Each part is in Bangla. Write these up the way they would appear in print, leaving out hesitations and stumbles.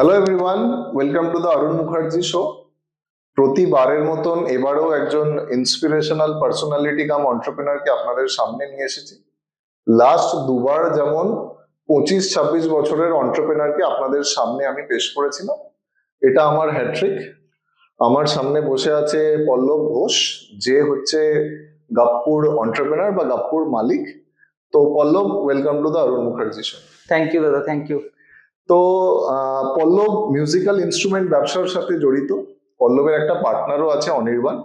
Hello everyone, welcome to the Arun Mukherjee show. প্রতিবারের মতন এবারেও একজন ইন্সপিরেশনাল পার্সোনালিটি কাম অন্টারপ্রেনারকে আপনাদের সামনে নিয়ে এসেছি। লাস্ট দুবার যেমন 25-26 বছরের অন্টারপ্রেনারকে আপনাদের সামনে আমি পেশ করেছিলাম, এটা আমার হ্যাট্রিক। আমার সামনে বসে আছে পল্লব ঘোষ, যে হচ্ছে গাপ্পুর অন্টারপ্রেনার বা গাপ্পুর মালিক। তো Pallab, welcome to the Arun Mukherjee show. Thank you দাদা, থ্যাংক ইউ। তো পল্লব মিউজিক্যাল ইনস্ট্রুমেন্ট ব্যবসার সাথে জড়িত। পল্লবের একটা পার্টনারও আছে, অনির্বাণ।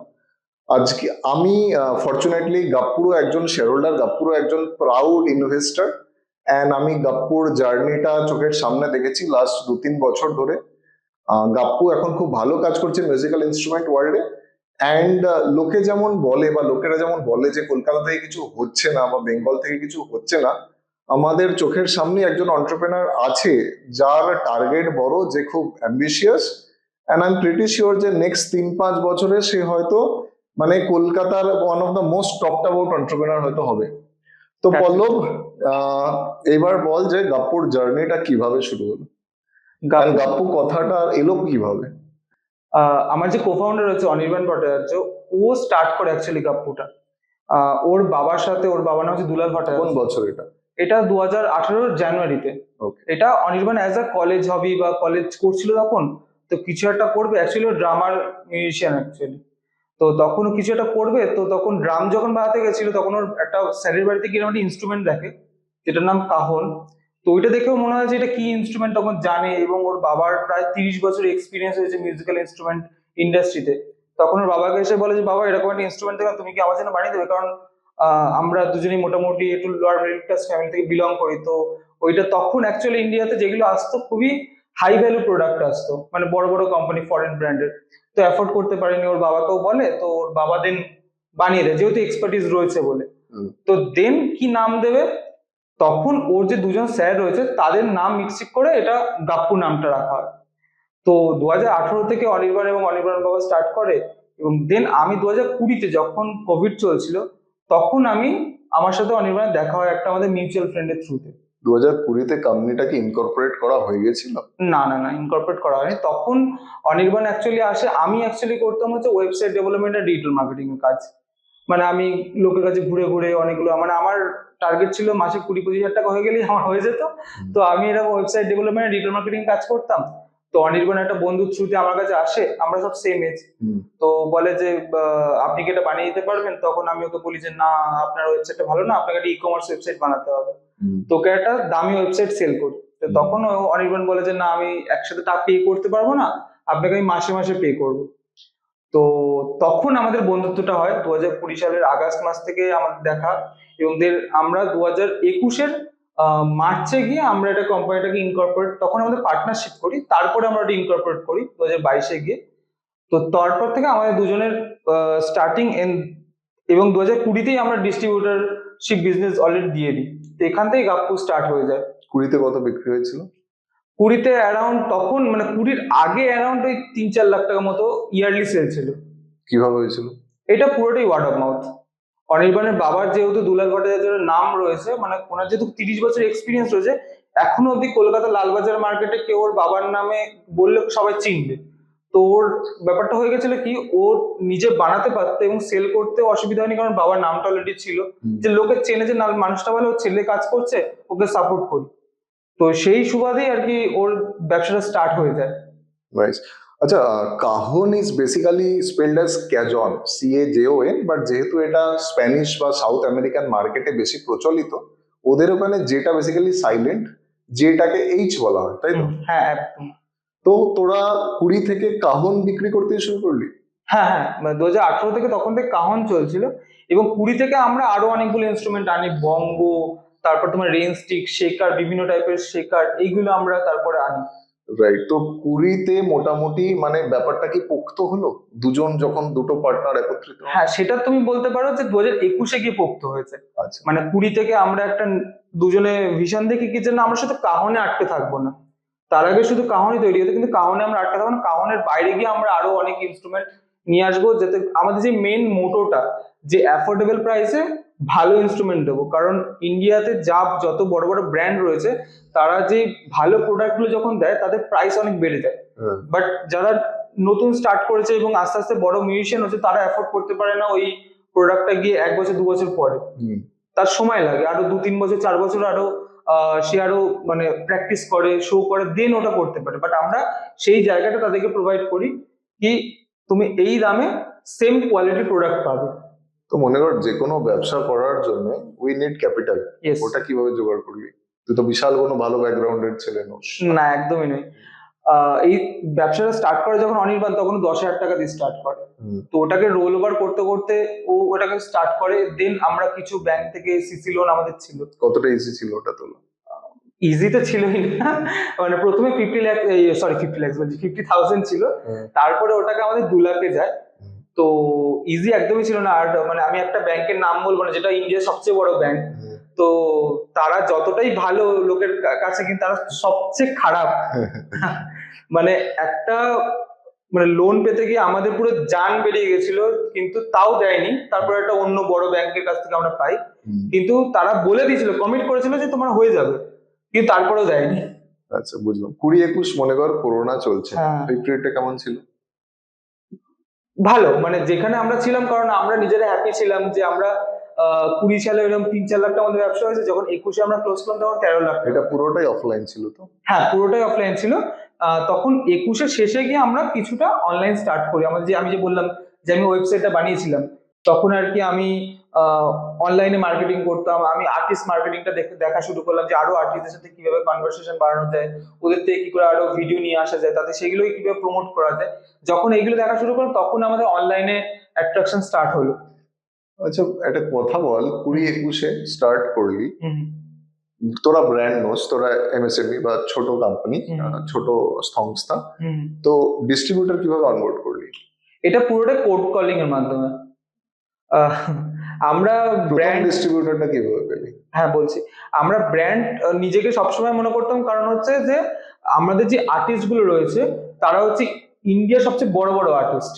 আজকে আমি ফরচুনেটলি গাপ্পুরও একজন শেয়ার হোল্ডার, গাপ্পুরও একজন প্রাউড ইনভেস্টর, অ্যান্ড আমি গাপ্পুর জার্নিটা চোখের সামনে দেখেছি লাস্ট 2-3 বছর ধরে। গাপ্পু এখন খুব ভালো কাজ করছে মিউজিক্যাল ইনস্ট্রুমেন্ট ওয়ার্ল্ডে। অ্যান্ড লোকে যেমন বলে বা লোকেরা যেমন বলে যে কলকাতা থেকে কিছু হচ্ছে না বা বেঙ্গল থেকে কিছু হচ্ছে না, আমাদের চোখের সামনে একজন অন্টারপ্রেনার আছে যার টার্গেট বড়, যে খুব ambitious, and I am pretty sure যে নেক্সট 3-5 বছরে সে হয়তো মানে কলকাতার one of the most talked about entrepreneur হয়তো হবে। তো পল্লব, এবার বল যে গাপ্পুর জার্নিটা কিভাবে শুরু হলো, গাপ্পু কথাটা এলো কিভাবে? আমার যে কোফাউন্ডার হচ্ছে অনির্বাণ ভট্টাচার্য, ও স্টার্ট করে অ্যাকচুয়ালি গাপ্পুটা ওর বাবার সাথে। ওর বাবার নাম হচ্ছে দুলাল কোন ভট্টাচার্য। বছর এটা? এটা 2018 জানুয়ারিতে। ওকে। এটা অনির্বাণ অ্যাজ আ কলেজ হবি বা কলেজ করছিল তখন, তো কিছু একটা করবে। অ্যাকচুয়ালি ও ড্রামার মিউজিশিয়ান অ্যাকচুয়ালি। তো তখন ও কিছু একটা করবে, তো তখন ড্রাম যখন বাজাতে গেছিল তখন ওর একটা স্যারের বাড়িতে গিয়ে একটা ইনস্ট্রুমেন্ট দেখে, যেটার নাম কাহন। তো ওইটা দেখেও মনে হয় যে এটা কি ইনস্ট্রুমেন্ট তখন জানে, এবং ওর বাবার প্রায় 30 বছর এক্সপিরিয়েন্স হয়েছে মিউজিক্যাল ইনস্ট্রুমেন্ট ইন্ডাস্ট্রিতে। তখন ওর বাবাকে এসে বলে যে বাবা, এরকম একটা ইনস্ট্রুমেন্ট দেখলাম, তুমি কি আমার জন্য বানিয়ে দেবে? কারণ আমরা দুজনেই মোটামুটি একটু লোয়ার মিডল ক্লাস ফ্যামিলি থেকে বিলং করি। তো ওইটা তখন অ্যাকচুয়ালি ইন্ডিয়াতে যেগুলো আসতো খুবই হাই ভ্যালু প্রোডাক্ট আসতো, মানে বড় বড় কোম্পানি ফরেন ব্র্যান্ডের। তো অ্যাফোর্ড করতে পারেনি, ওর বাবাকেও বলে, তো ওর বাবা দেন বানিয়ে দেয় যেহেতু এক্সপার্টিস রয়েছে বলে। তো দেন কি নাম দেবে, তখন ওর যে দুজন স্যার রয়েছে তাদের নাম মিক্সিক করে এটা গাপ্পু নামটা রাখা হয়। তো 2018 থেকে অনির্বাণ এবং অনির্বাণ বাবা স্টার্ট করে, এবং দেন আমি 2020-তে যখন কোভিড চলছিল, তখন আমার সাথে অনির্বাণের দেখা হয় একটা আমাদের মিউচুয়াল ফ্রেন্ডের থ্রুতে। 2020-তে কোম্পানিটাকে ইনকর্পোরেট করা হয়ে গেছিল? না না না, ইনকর্পোরেট করা হয়নি তখন। অনির্বাণ অ্যাকচুয়ালি আসে, আমি অ্যাকচুয়ালি করতাম হচ্ছে ওয়েবসাইট ডেভেলপমেন্ট আর ডিজিটাল মার্কেটিং এর কাজ। মানে আমি লোকের কাছে ঘুরে ঘুরে অনেকগুলো, মানে আমার টার্গেট ছিল মাসে 20-25 হাজার টাকা হয়ে গেলেই আমার হয়ে যেত। তো আমি এরকম ওয়েবসাইট ডেভেলপমেন্ট ডিজিটাল মার্কেটিং কাজ করতাম। তো অনির্বাণ একটা বন্ধুর থ্রুতে আমার কাছে আসে, আমরা সব সেম এজ। তো বলে যে আপনি কি এটা বানিয়ে দিতে পারবেন? তখন আমি ওকে বলি যে না, আপনার ওয়েবসাইটটা ভালো না, আপনাকে একটা ই কমার্স ওয়েবসাইট বানাতে হবে। তোকে একটা দামি ওয়েবসাইট সেল করি। তো তখন অনির্বাণ বলে যে না, আমি একসাথে টাকা পে করতে পারবো না, আপনাকে আমি মাসে মাসে পে করবো। তো তখন আমাদের বন্ধুত্বটা হয় 2020 সালের আগস্ট মাস থেকে আমাদের দেখা, এবং আমরা 2021-এর মার্চে গিয়ে আমরা এটা কোম্পানিটাকে ইনকর্পোরেট, তখন আমাদের পার্টনারশিপ করি, তারপরে আমরা এটা ইনকর্পোরেট করি 2022-এ গিয়ে। তো তারপর থেকে আমাদের দুজনের স্টার্টিং এবং 2020-তেই আমরা ডিস্ট্রিবিউটরশিপ বিজনেস অলরেডি দিয়ে দিই। তো এখান থেকে গাপ্পু স্টার্ট হয়ে যায়। 20-তে কত বিক্রি হয়েছিল? 20-তে অ্যারাউন্ড, তখন মানে 20-র আগে অ্যারাউন্ড ওই 3-4 লাখ টাকা মতো ইয়ারলি সেল ছিল। কিভাবে হয়েছিল? এটা পুরোটাই ওয়ার্ড অফ মাউথ। অনির্বাণের বাবার যেহেতু দুলাল ভট্টাচার্যের নাম রয়েছে, মানে ওনার যেহেতু 30 বছর এক্সপিরিয়েন্স রয়েছে, এখনো অব্দি কলকাতা লালবাজার মার্কেটে কেউ ওর বাবার নামে বললে সবাই চিনবে। তো ওর ব্যাপারটা হয়ে গেছিল কি, ওর নিজে বানাতে পারতো এবং সেল করতে অসুবিধা হয়নি, কারণ বাবার নামটা অলরেডি ছিল, যে লোকে চেনে যে না, মানুষটা ভালো, ওর ছেলে কাজ করছে, ওকে সাপোর্ট করি। তো সেই সুবাদেই আর কি ওর ব্যবসাটা স্টার্ট হয়ে যায়। নাইস। আচ্ছা, cajon is basically spelled as cajon, CAJON, but যেহেতু এটা স্প্যানিশ বা সাউথ আমেরিকান মার্কেটে বেশি প্রচলিত, ওদের ওখানে যেটা বেসিক্যালি সাইলেন্ট, যেটাকে এইচ বলা হয়, তাই তো? হ্যাঁ, একদম। তো তোরা 20 থেকে কাহন বিক্রি করতে শুরু করলি? হ্যাঁ হ্যাঁ, 2018 থেকে তখন থেকে কাহন চলছিল, এবং 20 থেকে আমরা আরো অনেকগুলো ইনস্ট্রুমেন্ট আনি, বঙ্গ, তারপর তোমার রেন স্টিক, শেকার, বিভিন্ন টাইপের শেকার, এইগুলো আমরা তারপরে আনি। রাইট। তো 20-তে মোটামুটি মানে ব্যাপারটা কি পোক্ত হলো দুজন যখন দুটো পার্টনার একত্রিত? হ্যাঁ, সেটা তুমি বলতে পারো যে 2021-এ গিয়ে পোক্ত হয়েছে। আচ্ছা। মানে 20 থেকে আমরা একটা দুজনে ভিশন দেখি কি, যে না, আমরা শুধু কাহনে আটকে থাকবো না। তার আগে শুধু কাহনই তৈরি হতো, কিন্তু কাহনে আমরা আটকে থাকবো না, কাহনের বাইরে গিয়ে আমরা আরো অনেক ইনস্ট্রুমেন্ট নিয়ে আসবো, যাতে আমাদের যে মেন মোটোটা, যে অ্যাফোর্ডেবল প্রাইসে ভালো ইনস্ট্রুমেন্ট দেবো, কারণ ইন্ডিয়াতে যত বড় বড় ব্র্যান্ড রয়েছে তারা যে ভালো প্রোডাক্টগুলো যখন দেয় তাদের প্রাইস অনেক বেড়ে যায়। হ্যাঁ। বাট যারা নতুন স্টার্ট করেছে এবং আস্তে আস্তে বড় মিউজিশিয়ান হচ্ছে তারা অ্যাফোর্ড করতে পারে না ওই প্রোডাক্টটা গিয়ে 1 বছর 2 বছর পরে। হুম। তার সময় লাগে আরো 2-3 বছর 4 বছর, আরো সে আরো মানে প্র্যাকটিস করে, শো করে, দেন ওটা করতে পারে। বাট আমরা সেই জায়গাটা তাদেরকে প্রোভাইড করি কি তুমি এই দামে সেম কোয়ালিটি প্রোডাক্ট পাবে। তো মনে কর যে কোনো ব্যবসা করার জন্য উই নিড ক্যাপিটাল, Yes. ওটা কিভাবে জোগাড় করলি? তুই তো বিশাল কোনো ভালো ব্যাকগ্রাউন্ডের ছেলে নোস। না, একদমই নয়। এই ব্যবসাটা স্টার্ট করে যখন অনির্বাণ, তখন 10,000 টাকা দিয়ে স্টার্ট করে। হুম। তো ওটাকে রোল ওভার করতে করতে ও ওটাকে স্টার্ট করে, দেন আমরা কিছু ব্যাংক থেকে সিসি লোন আমাদের ছিল। কতটা ইজি ছিল ওটা তোলা? ইজি তো ছিলই না, মানে প্রথমে 50 লাখ বলছি 50,000 ছিল, হুম। তারপরে ওটাকে আমাদের 2 লাখে যায়। হুম। তো ইজি একদমই ছিল না। আর মানে আমি একটা ব্যাংকের নাম বলবো না, যেটা ইন্ডিয়ার সবচেয়ে বড় ব্যাংক। হুম। তো তারা যতটাই ভালো লোকের কাছে, কিন্তু তারা সবচেয়ে খারাপ। মানে একটা মানে লোন পেতে গিয়ে আমাদের পুরো জান বেরিয়ে গেছিল, কিন্তু তাও দেয়নি। তারপর একটা অন্য বড় ব্যাংকের কাছ থেকে আমরা পাই, হুম। কিন্তু তারা বলে দিয়েছিল, কমিট করেছিল যে তোমার হয়ে যাবে, কিন্তু তারপরেও দেয়নি। আচ্ছা, বুঝলাম। 20-21 মনে কর করোনা চলছে, হ্যাঁ। এই পিরিয়ডটা কেমন ছিল? ভালো, মানে যেখানে আমরা ছিলাম, কারণ আমরা নিজেরা হ্যাপি ছিলাম যে আমরা 20 সালে এরকম 3-4 লাখ টাকা আমাদের ব্যবসা হয়েছে, যখন 21-এ আমরা ক্লোজ করলাম তখন 13 লাখ টাকা। এটা পুরোটাই অফলাইন ছিল তো? হ্যাঁ, পুরোটাই অফলাইন ছিল। তখন 21-এর শেষে গিয়ে আমরা কিছুটা অনলাইন স্টার্ট করি। আমি যে বললাম যে আমি ওয়েবসাইটটা বানিয়েছিলাম, তখন আর কি আমি অনলাইনে মার্কেটিং করতাম। আমি আর্টিস্ট মার্কেটিংটা দেখা শুরু করলাম, যে আরো আর্টিস্টদের সাথে কিভাবে কনভারসেশন বাড়ানো যায়, ওদের থেকে কি করে আরো ভিডিও নিয়ে আসা যায়, তাতে সেগুলোই কিভাবে প্রমোট করা যায়। যখন এইগুলো দেখা শুরু করলাম, তখন আমাদের অনলাইনে অ্যাট্রাকশন স্টার্ট হলো। আচ্ছা, একটা কথা বল, 20-21-এ স্টার্ট করলি, হুম। তোরা ব্র্যান্ড নোস, তোরা এমএসএমই বা ছোট কোম্পানি, হুম। ছোট সংস্থা, হুম। তো ডিস্ট্রিবিউটর কিভাবে অনবোর্ড করলি? এটা পুরোটাই কোড কলিং এর মাধ্যমে। আহ, আমরা প্রথম ব্র্যান্ড ডিস্ট্রিবিউটরটা কিভাবে পেলি? হ্যাঁ, বলছি। আমরা ব্র্যান্ড নিজেকে সবসময় মনে করতাম, কারণ হচ্ছে যে আমাদের যে আর্টিস্ট গুলো রয়েছে তারা হচ্ছে ইন্ডিয়ার সবচেয়ে বড় বড় আর্টিস্ট।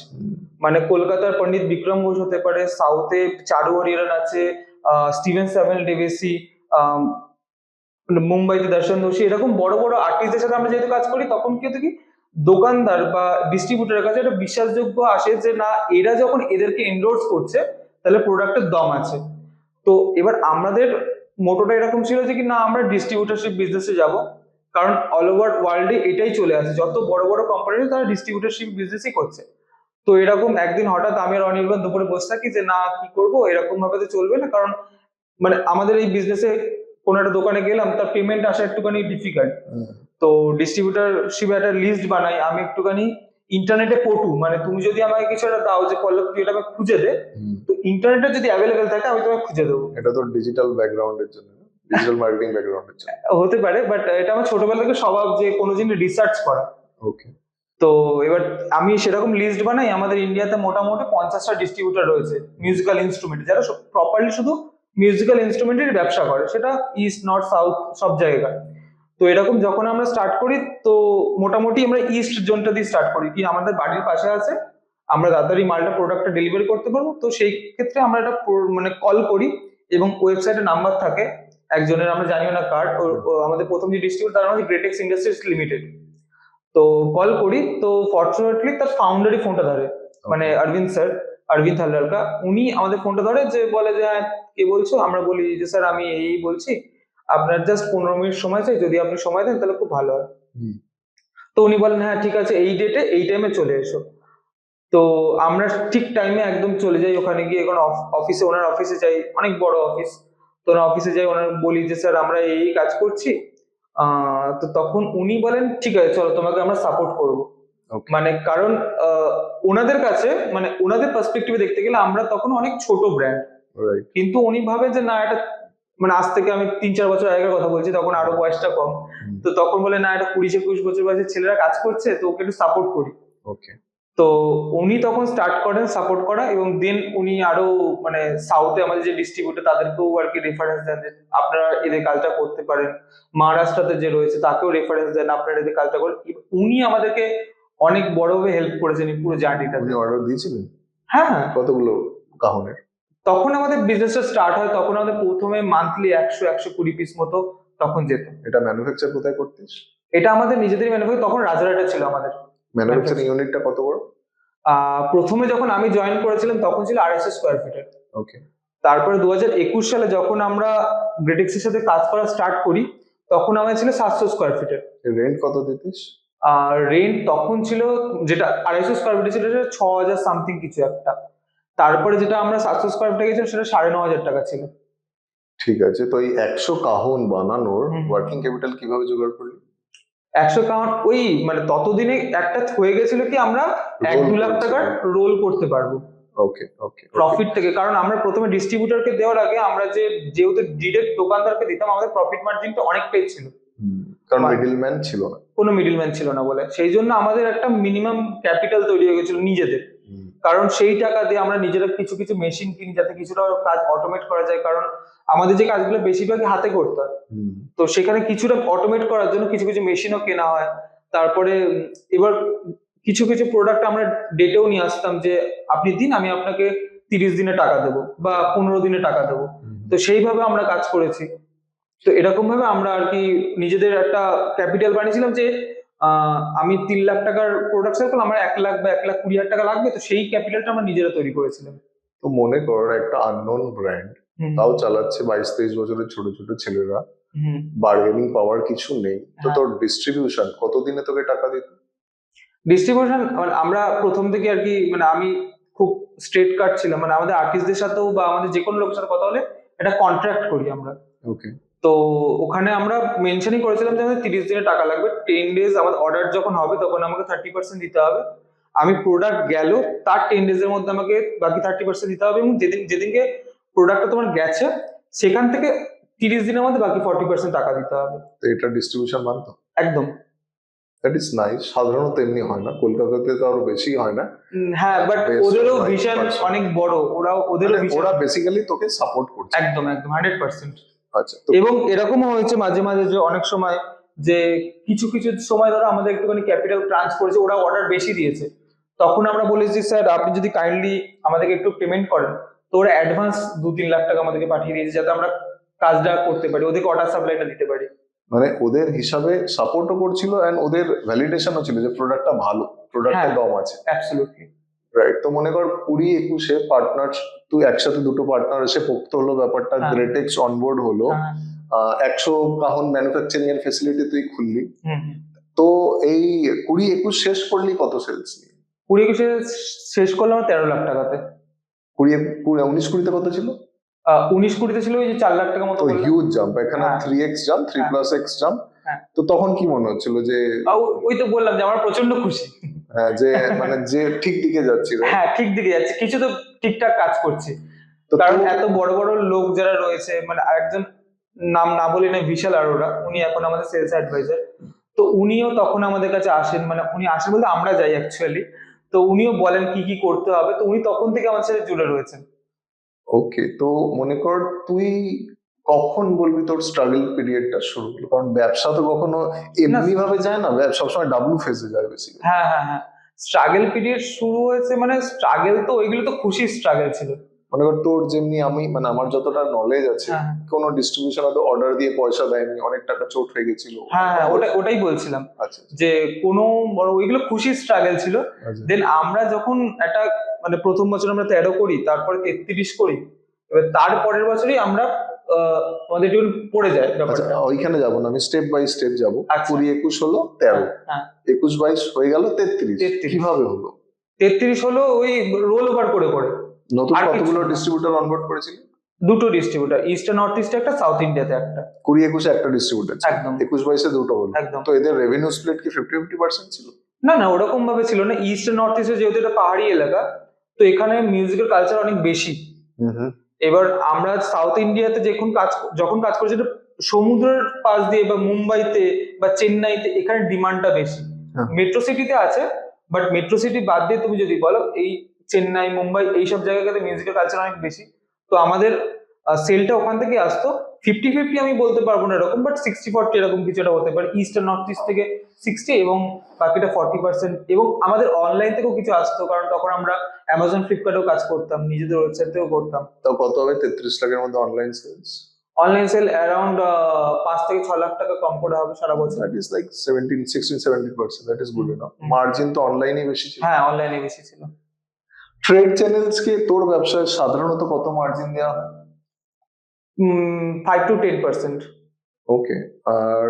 মানে কলকাতার পণ্ডিত বিক্রম ঘোষ হতে পারে, সাউথে চারু হরিহরন আছে, স্টিভেন স্যামুয়েল ডেভিসি, মুম্বাইতে দর্শন দোষী, এরকম বড় বড় আর্টিস্টদের সাথে আমরা যেহেতু কাজ করি, তখন কি হতো কি দোকানদার বা ডিস্ট্রিবিউটরের কাছে একটা বিশ্বাসযোগ্য আসে যে না, এরা যখন এদেরকে এন্ডোর্স করছে তাহলে প্রোডাক্টের দম আছে। তো এবার আমাদের মোটোটা এরকম ছিল যে কি না, আমরা ডিস্ট্রিবিউটরশিপ বিজনেসে যাব, কারণ অল ওভার ওয়ার্ল্ডে এটাই চলে আসে, যত বড় বড় কোম্পানি তারা ডিস্ট্রিবিউটরশিপ বিজনেসই করছে। তো এরকম একদিন হঠাৎ আমি আর অনির্বাণ দুপুরে বসে থাকি যে না, কি করব, এরকম ভাবে তো চলবে না, কারণ মানে আমাদের এই বিজনেসে কোনো একটা দোকানে গেলাম, তার পেমেন্ট আসা একটুখানি ডিফিকাল্ট। তো ডিস্ট্রিবিউটরশিপ একটা লিস্ট বানাই আমি একটুখানি, ইন্টারনেটে পটু, মানে তুমি যদি আমাকে কিছু একটা দাও যে পল্লব তুই এটা আমাকে খুঁজে দে, তো ইন্টারনেটে যদি অ্যাভেলেবেল থাকে আমি তোমাকে খুঁজে দেবো। এটা তো ডিজিটাল ব্যাকগ্রাউন্ডের জন্য, ডিজিটাল মার্কেটিং ব্যাকগ্রাউন্ডের জন্য। হতে পারে, বাট এটা আমার ছোটবেলা থেকে স্বভাব যে কোনো জিনিস রিসার্চ করা। ওকে। তো এবার আমি সেরকম লিস্ট বানাই। আমাদের ইন্ডিয়াতে মোটামুটি 50টা ডিস্ট্রিবিউটর রয়েছে মিউজিক্যাল ইনস্ট্রুমেন্ট, যারা প্রপারলি শুধু মিউজিক্যাল ইনস্ট্রুমেন্টের ব্যবসা করে, সেটা ইস্ট নর্থ সাউথ সব জায়গায়। তো এরকম যখন আমরা স্টার্ট করি, তো মোটামুটি আমরা ইস্ট জোনটা দিয়ে স্টার্ট করি, কি আমাদের বাড়ির পাশে আছে, আমরা তাড়াতাড়ি মালটা প্রোডাক্টটা ডেলিভারি করতে পারবো। তো সেই ক্ষেত্রে আমরা একটা মানে কল করি, এবং ওয়েবসাইটে নাম্বার থাকে একজনের, আমরা জানিও না কার। আমাদের প্রথম যে ডিস্ট্রিবিউটর তার নাম হচ্ছে গ্রেটেক্স ইন্ডাস্ট্রিজ লিমিটেড। তো কল করি, তো ফরচুনেটলি তার ফাউন্ডারই ফোনটা ধরে, মানে অরবিন্দ স্যার, অরবিন্দ হালদারকা। উনি আমাদের ফোনটা ধরে, যে বলে যে হ্যাঁ কে বলছো? আমরা বলি যে স্যার আমি এই বলছি, আপনার জাস্ট 15 মিনিট সময় চাই, যদি আপনি সময় দেন তাহলে খুব ভালো হয়। হুম। তো উনি বলেন হ্যাঁ ঠিক আছে, এই ডেটে এই টাইমে চলে এসো। তো আমরা ঠিক টাইমে একদম চলে যাই ওখানে গিয়ে, এখন অফিসে, ওনার অফিসে যাই, অনেক বড় অফিস। তো ওনার অফিসে যাই, ওনার বলি যে স্যার আমরা এই কাজ করছি। তো তখন উনি বলেন ঠিক আছে চলো, তোমাকে আমরা সাপোর্ট করবো। Okay. মানে কারণ ওনাদের কাছে, মানে ওনাদের পার্সপেক্টিভে দেখতে গেলে আমরা তখন অনেক ছোট ব্র্যান্ড, রাইট। কিন্তু উনি ভাবে যে না, এটা মানে আজ থেকে আমি 3-4 বছর আগের কথা বলছি, তখন আরো বয়সটা কম। তো তখন বলে না, এটা 20-21 বছর বয়সের ছেলেরা কাজ করছে, তো ওকে একটু সাপোর্ট করি। ওকে। তো উনি তখন স্টার্ট করেন সাপোর্ট করা, এবং দেন উনি আরো মানে সাউথে আমাদের যে ডিস্ট্রিবিউটর তাদেরকেও আর কি রেফারেন্স দেন যে আপনারা এদের কাজটা করতে পারেন। মহারাষ্ট্রতে যে রয়েছে তাকেও রেফারেন্স দেন, আপনারা এদের কাজটা করেন। উনি আমাদেরকে অনেক বড়ভাবে হেল্প করেছেন এই পুরো জার্নিটা। উনি অর্ডার দিয়েছিলেন? হ্যাঁ, হ্যাঁ। কতগুলো কাহনের? তখন আমাদের বিজনেসটা স্টার্ট হয়, তখন আমাদের প্রথমে মান্থলি 100-120 পিস মতো তখন যেত। এটা ম্যানুফ্যাকচার কোথায় করতিস? এটা আমাদের নিজেদেরই ম্যানুফ্যাকচার, তখন রাজারহাটে ছিল আমাদের ম্যানুফ্যাকচারিং manufacturing। ইউনিটটা কত বড়? প্রথমে যখন আমি জয়েন করেছিলাম তখন ছিল 250 স্কোয়ার ফিটের। ওকে। তারপরে 2021 সালে যখন আমরা গ্রেটেক্স এর সাথে কাজ করা স্টার্ট করি, তখন আমাদের ছিল 700 স্কোয়ার ফিটের। রেন্ট কত দিতিস? আর রেন্ট তখন ছিল, যেটা 250 স্কোয়ার ফিটে ছিল সেটা 6000 সামথিং কিছু একটা। তারপরে যেটা আমরা 700 স্কোয়ার ফিটে গেছিলাম সেটা 9500 টাকা ছিল। ঠিক আছে, তো এই 100 কাহন বানানোর হুম। ওয়ার্কিং ক্যাপিটাল কিভাবে জোগাড় করলি? 100 কাউন্ট ওই মানে ততদিনে একটা হয়ে গেছিল কি আমরা Roll 1-2 লাখ করছিল। টাকার রোল করতে পারবো ওকে ওকে। প্রফিট থেকে। কারণ আমরা প্রথমে ডিস্ট্রিবিউটরকে দেওয়ার আগে আমরা যেহেতু ডিরেক্ট দোকানদারকে দিতাম, আমাদের প্রফিট মার্জিনটা অনেকটাই ছিল, কারণ মানে- মিডলম্যান ছিল না। কোনো মিডলম্যান ছিল না বলে। সেই জন্য আমাদের একটা মিনিমাম ক্যাপিটাল তৈরি হয়ে গেছিল নিজেদের। কারণ সেই টাকা দিয়ে আমরা নিজেরা কিছু কিছু মেশিন কিনি যাতে কিছুটা কাজ অটোমেট করা যায়, কারণ আমাদের যে কাজগুলো বেশিরভাগই হাতে করতে হয়, তো সেখানে কিছুটা অটোমেট করার জন্য কিছু কিছু মেশিনও কেনা হয়। তারপরে এবার কিছু কিছু প্রোডাক্ট আমরা ডেটেও নিয়ে আসতাম যে আপনি দিন, আমি আপনাকে 30 দিনে টাকা দেবো বা 15 দিনে টাকা দেবো। তো সেইভাবে আমরা কাজ করেছি। তো এরকম ভাবে আমরা আর কি নিজেদের একটা ক্যাপিটাল বানিয়েছিলাম যে আমি 3 লাখ টাকার প্রোডাক্ট সেল করলাম, আমার 1 লাখ বা 1,20,000 টাকা লাগবে, তো সেই ক্যাপিটালটা আমরা নিজেরা তৈরি করেছিলাম। তো মনে কর একটা আননোন ব্র্যান্ড, হুম। তাও চালাচ্ছে 22-23 বছরের ছোট ছোট ছেলেরা, হুম। বার্গেনিং পাওয়ার কিছু নেই, তো হ্যাঁ। তোর ডিস্ট্রিবিউশন কতদিনে তোকে টাকা দিত? ডিস্ট্রিবিউশন মানে আমরা প্রথম থেকে আর কি, মানে আমি খুব স্ট্রেট কাট ছিলাম, মানে আমাদের আর্টিস্টদের সাথেও বা আমাদের যে কোনো লোকের সাথে কথা হলে একটা কন্ট্রাক্ট করি আমরা। ওকে। তো ওখানে আমরা মেনশনই করেছিলাম যে আমাদের 30 দিনে টাকা লাগবে, 10 ডেজ আমাদের অর্ডার যখন হবে তখন আমাকে 30% দিতে হবে। আমি প্রোডাক্ট গেল তার 10 ডেজ এর মধ্যে আমাকে বাকি 30% দিতে হবে, এবং যেদিনকে প্রোডাক্টটা তোমার গেছে সেখান থেকে 30 দিনের মধ্যে বাকি 40% টাকা দিতে হবে। তো এটা ডিস্ট্রিবিউশন মানতো? একদম। That is nice. সাধারণত এমনি হয় না, কলকাতাতে তো আরো বেশি হয় না। হ্যাঁ, বাট Based ওদেরও on my ভিশন personal- অনেক বড়, ওদেরও মানে ভিশন ওরা বেসিক্যালি তোকে সাপোর্ট করছে। একদম একদম 100%। আচ্ছা, তো এবং এরকমও হয়েছে মাঝে মাঝে যে অনেক সময় যে কিছু কিছু সময় ধরো আমাদের একটুখানি ক্যাপিটাল ক্রাঞ্চ করেছে, ওরা অর্ডার বেশি দিয়েছে, তখন আমরা বলেছি স্যার আপনি যদি কাইন্ডলি আমাদেরকে একটু পেমেন্ট করেন, তো ওরা অ্যাডভান্স 2-3 লাখ টাকা আমাদেরকে পাঠিয়ে দিয়েছে যাতে আমরা কাজটা করতে পারি, ওদেরকে অর্ডার সাপ্লাইটা দিতে পারি। মানে ওদের হিসাবে সাপোর্টও করছিল এন্ড ওদের ভ্যালিডেশনও ছিল যে প্রোডাক্টটা ভালো, প্রোডাক্টে হ্যাঁ। দম আছে। অ্যাবসলিউটলি। রাইট, তো মনে কর 20-21-এ পার্টনার, তুই একসাথে দুটো পার্টনার এসে পোক্ত হলো ব্যাপারটা, হ্যাঁ। গ্রেটেক্স অনবোর্ড হলো, হ্যাঁ। 100 কাহন ম্যানুফ্যাকচারিং এর ফেসিলিটি তুই খুললি। হুম হুম। তো এই 20-21 শেষ করলি কত সেলস নিয়ে? 20-21 শেষ করলাম 13 লাখ টাকাতে। 19-20-তে কত ছিল? 19-20 ছিল ওই যে 4 লাখ টাকা মতো তো বললাম। হিউজ জাম্প, এখানে হ্যাঁ। 3x jump, 3+x jump. হ্যাঁ। তো তখন কি মনে হচ্ছিল যে ওই তো বললাম যে আমরা প্রচন্ড খুশি। হ্যাঁ, যে মানে যে ঠিক দিকে যাচ্ছি, right? হ্যাঁ, ঠিক দিকে যাচ্ছে, কিছু তো ঠিকঠাক কাজ করছি। তো কারণ তো- এত বড় বড় লোক যারা রয়েছে, মানে আরেকজন নাম না বলি না, বিশাল আরোরা, উনি এখন আমাদের সেলস অ্যাডভাইজার। তো উনিও তখন আমাদের কাছে আসেন, মানে উনি আসেন বলতে আমরা যাই অ্যাকচুয়ালি। তো উনিও বলেন কি কি করতে হবে, তো উনি তখন থেকে আমার সাথে জুড়ে রয়েছেন। ওকে, তো মনে কর তুই কখন বলবি তোর স্ট্রাগল পিরিয়ডটা শুরু হলো? কারণ ব্যবসা তো কখনো এমনি ভাবে যায় না, ব্যবসা সবসময় ডাব্লু ফেজে যায় বেসিক্যালি। হ্যাঁ হ্যাঁ হ্যাঁ, স্ট্রাগল পিরিয়ড শুরু হয়েছে, মানে স্ট্রাগল তো ওইগুলো তো খুশির স্ট্রাগল ছিল। মনে কর তোর যেমনি, আমি মানে আমার যতটা নলেজ আছে, হ্যাঁ। কোনো ডিস্ট্রিবিউশন হয়তো অর্ডার দিয়ে পয়সা দেয়নি, অনেক টাকা চোট হয়ে গেছিল। হ্যাঁ হ্যাঁ, ওটাই বলছিলাম আচ্ছা যে কোনো বড় ওইগুলো খুশির স্ট্রাগল ছিল। আচ্ছা। দেন আমরা যখন একটা মানে প্রথম বছর আমরা 13 করি, তারপরে 33 করি, এবার তারপরের বছরই আমরা আমাদের একটু পড়ে যায় আচ্ছা, ব্যাপারটা। ওইখানে যাবো না, আমি স্টেপ বাই স্টেপ যাবো। আচ্ছা। 20-21 হলো 13, হ্যাঁ। 21-22 হয়ে গেল 33। 33 কিভাবে হলো? 33 হলো ওই রোল ওভার করে করে। নতুন আর কিছু কতগুলো না। ডিস্ট্রিবিউটর অনবোর্ড করেছিলি? দুটো ডিস্ট্রিবিউটার, ইস্ট আর নর্থ ইস্টে একটা, সাউথ ইন্ডিয়াতে একটা। 20-21-এ একটা ডিস্ট্রিবিউটর ছিল, একদম। 21-22-এ দুটো হলো। একদম। তো এদের রেভিনিউ স্প্লিট কি 50-50% ছিল? না না, ওরকম ভাবে ছিল না। ইস্ট আর নর্থ ইস্টে যেহেতু এটা পাহাড়ি এলাকা, তো এখানে মিউজিকের কালচার অনেক বেশি। এবার আমরা সাউথ ইন্ডিয়াতে যখন কাজ করছি, এটা সমুদ্রের পাশ দিয়ে বা মুম্বাইতে বা চেন্নাইতে, এখানে ডিমান্ডটা বেশি। হ্যাঁ। মেট্রো সিটিতে আছে, বাট মেট্রো সিটি বাদ দিয়ে তুমি যদি বলো এই চেন্নাই মুম্বাই এইসব জায়গাতে মিউজিকের কালচার অনেক বেশি। তো আমাদের সেলটা ওখান থেকে আসতো। 50-50 আমি বলতে পারবো না এরকম, বাট 60-40 এরকম কিছু একটা হতে পারে। ইস্ট আর নর্থ ইস্ট থেকে 60 এবং বাকিটা 40%। এবং আমাদের অনলাইন থেকেও কিছু আসতো, কারণ তখন আমরা অ্যামাজন ফ্লিপকার্টেও কাজ করতাম, নিজেদের ওয়েবসাইট থেকেও করতাম। তাও কত হবে 33 লাখের মধ্যে online sales? Online sale around 5 থেকে 6 লাখ টাকা কম করে হবে সারা বছর। That is like 17-16-17%, that is good enough. Margin তো অনলাইনে বেশি ছিল। হ্যাঁ, অনলাইনে বেশি ছিল। ট্রেড চ্যানেলস কে তোর ব্যবসায় সাধারণত কত মার্জিন দেওয়া হয়? 5 to 10%। ওকে। আর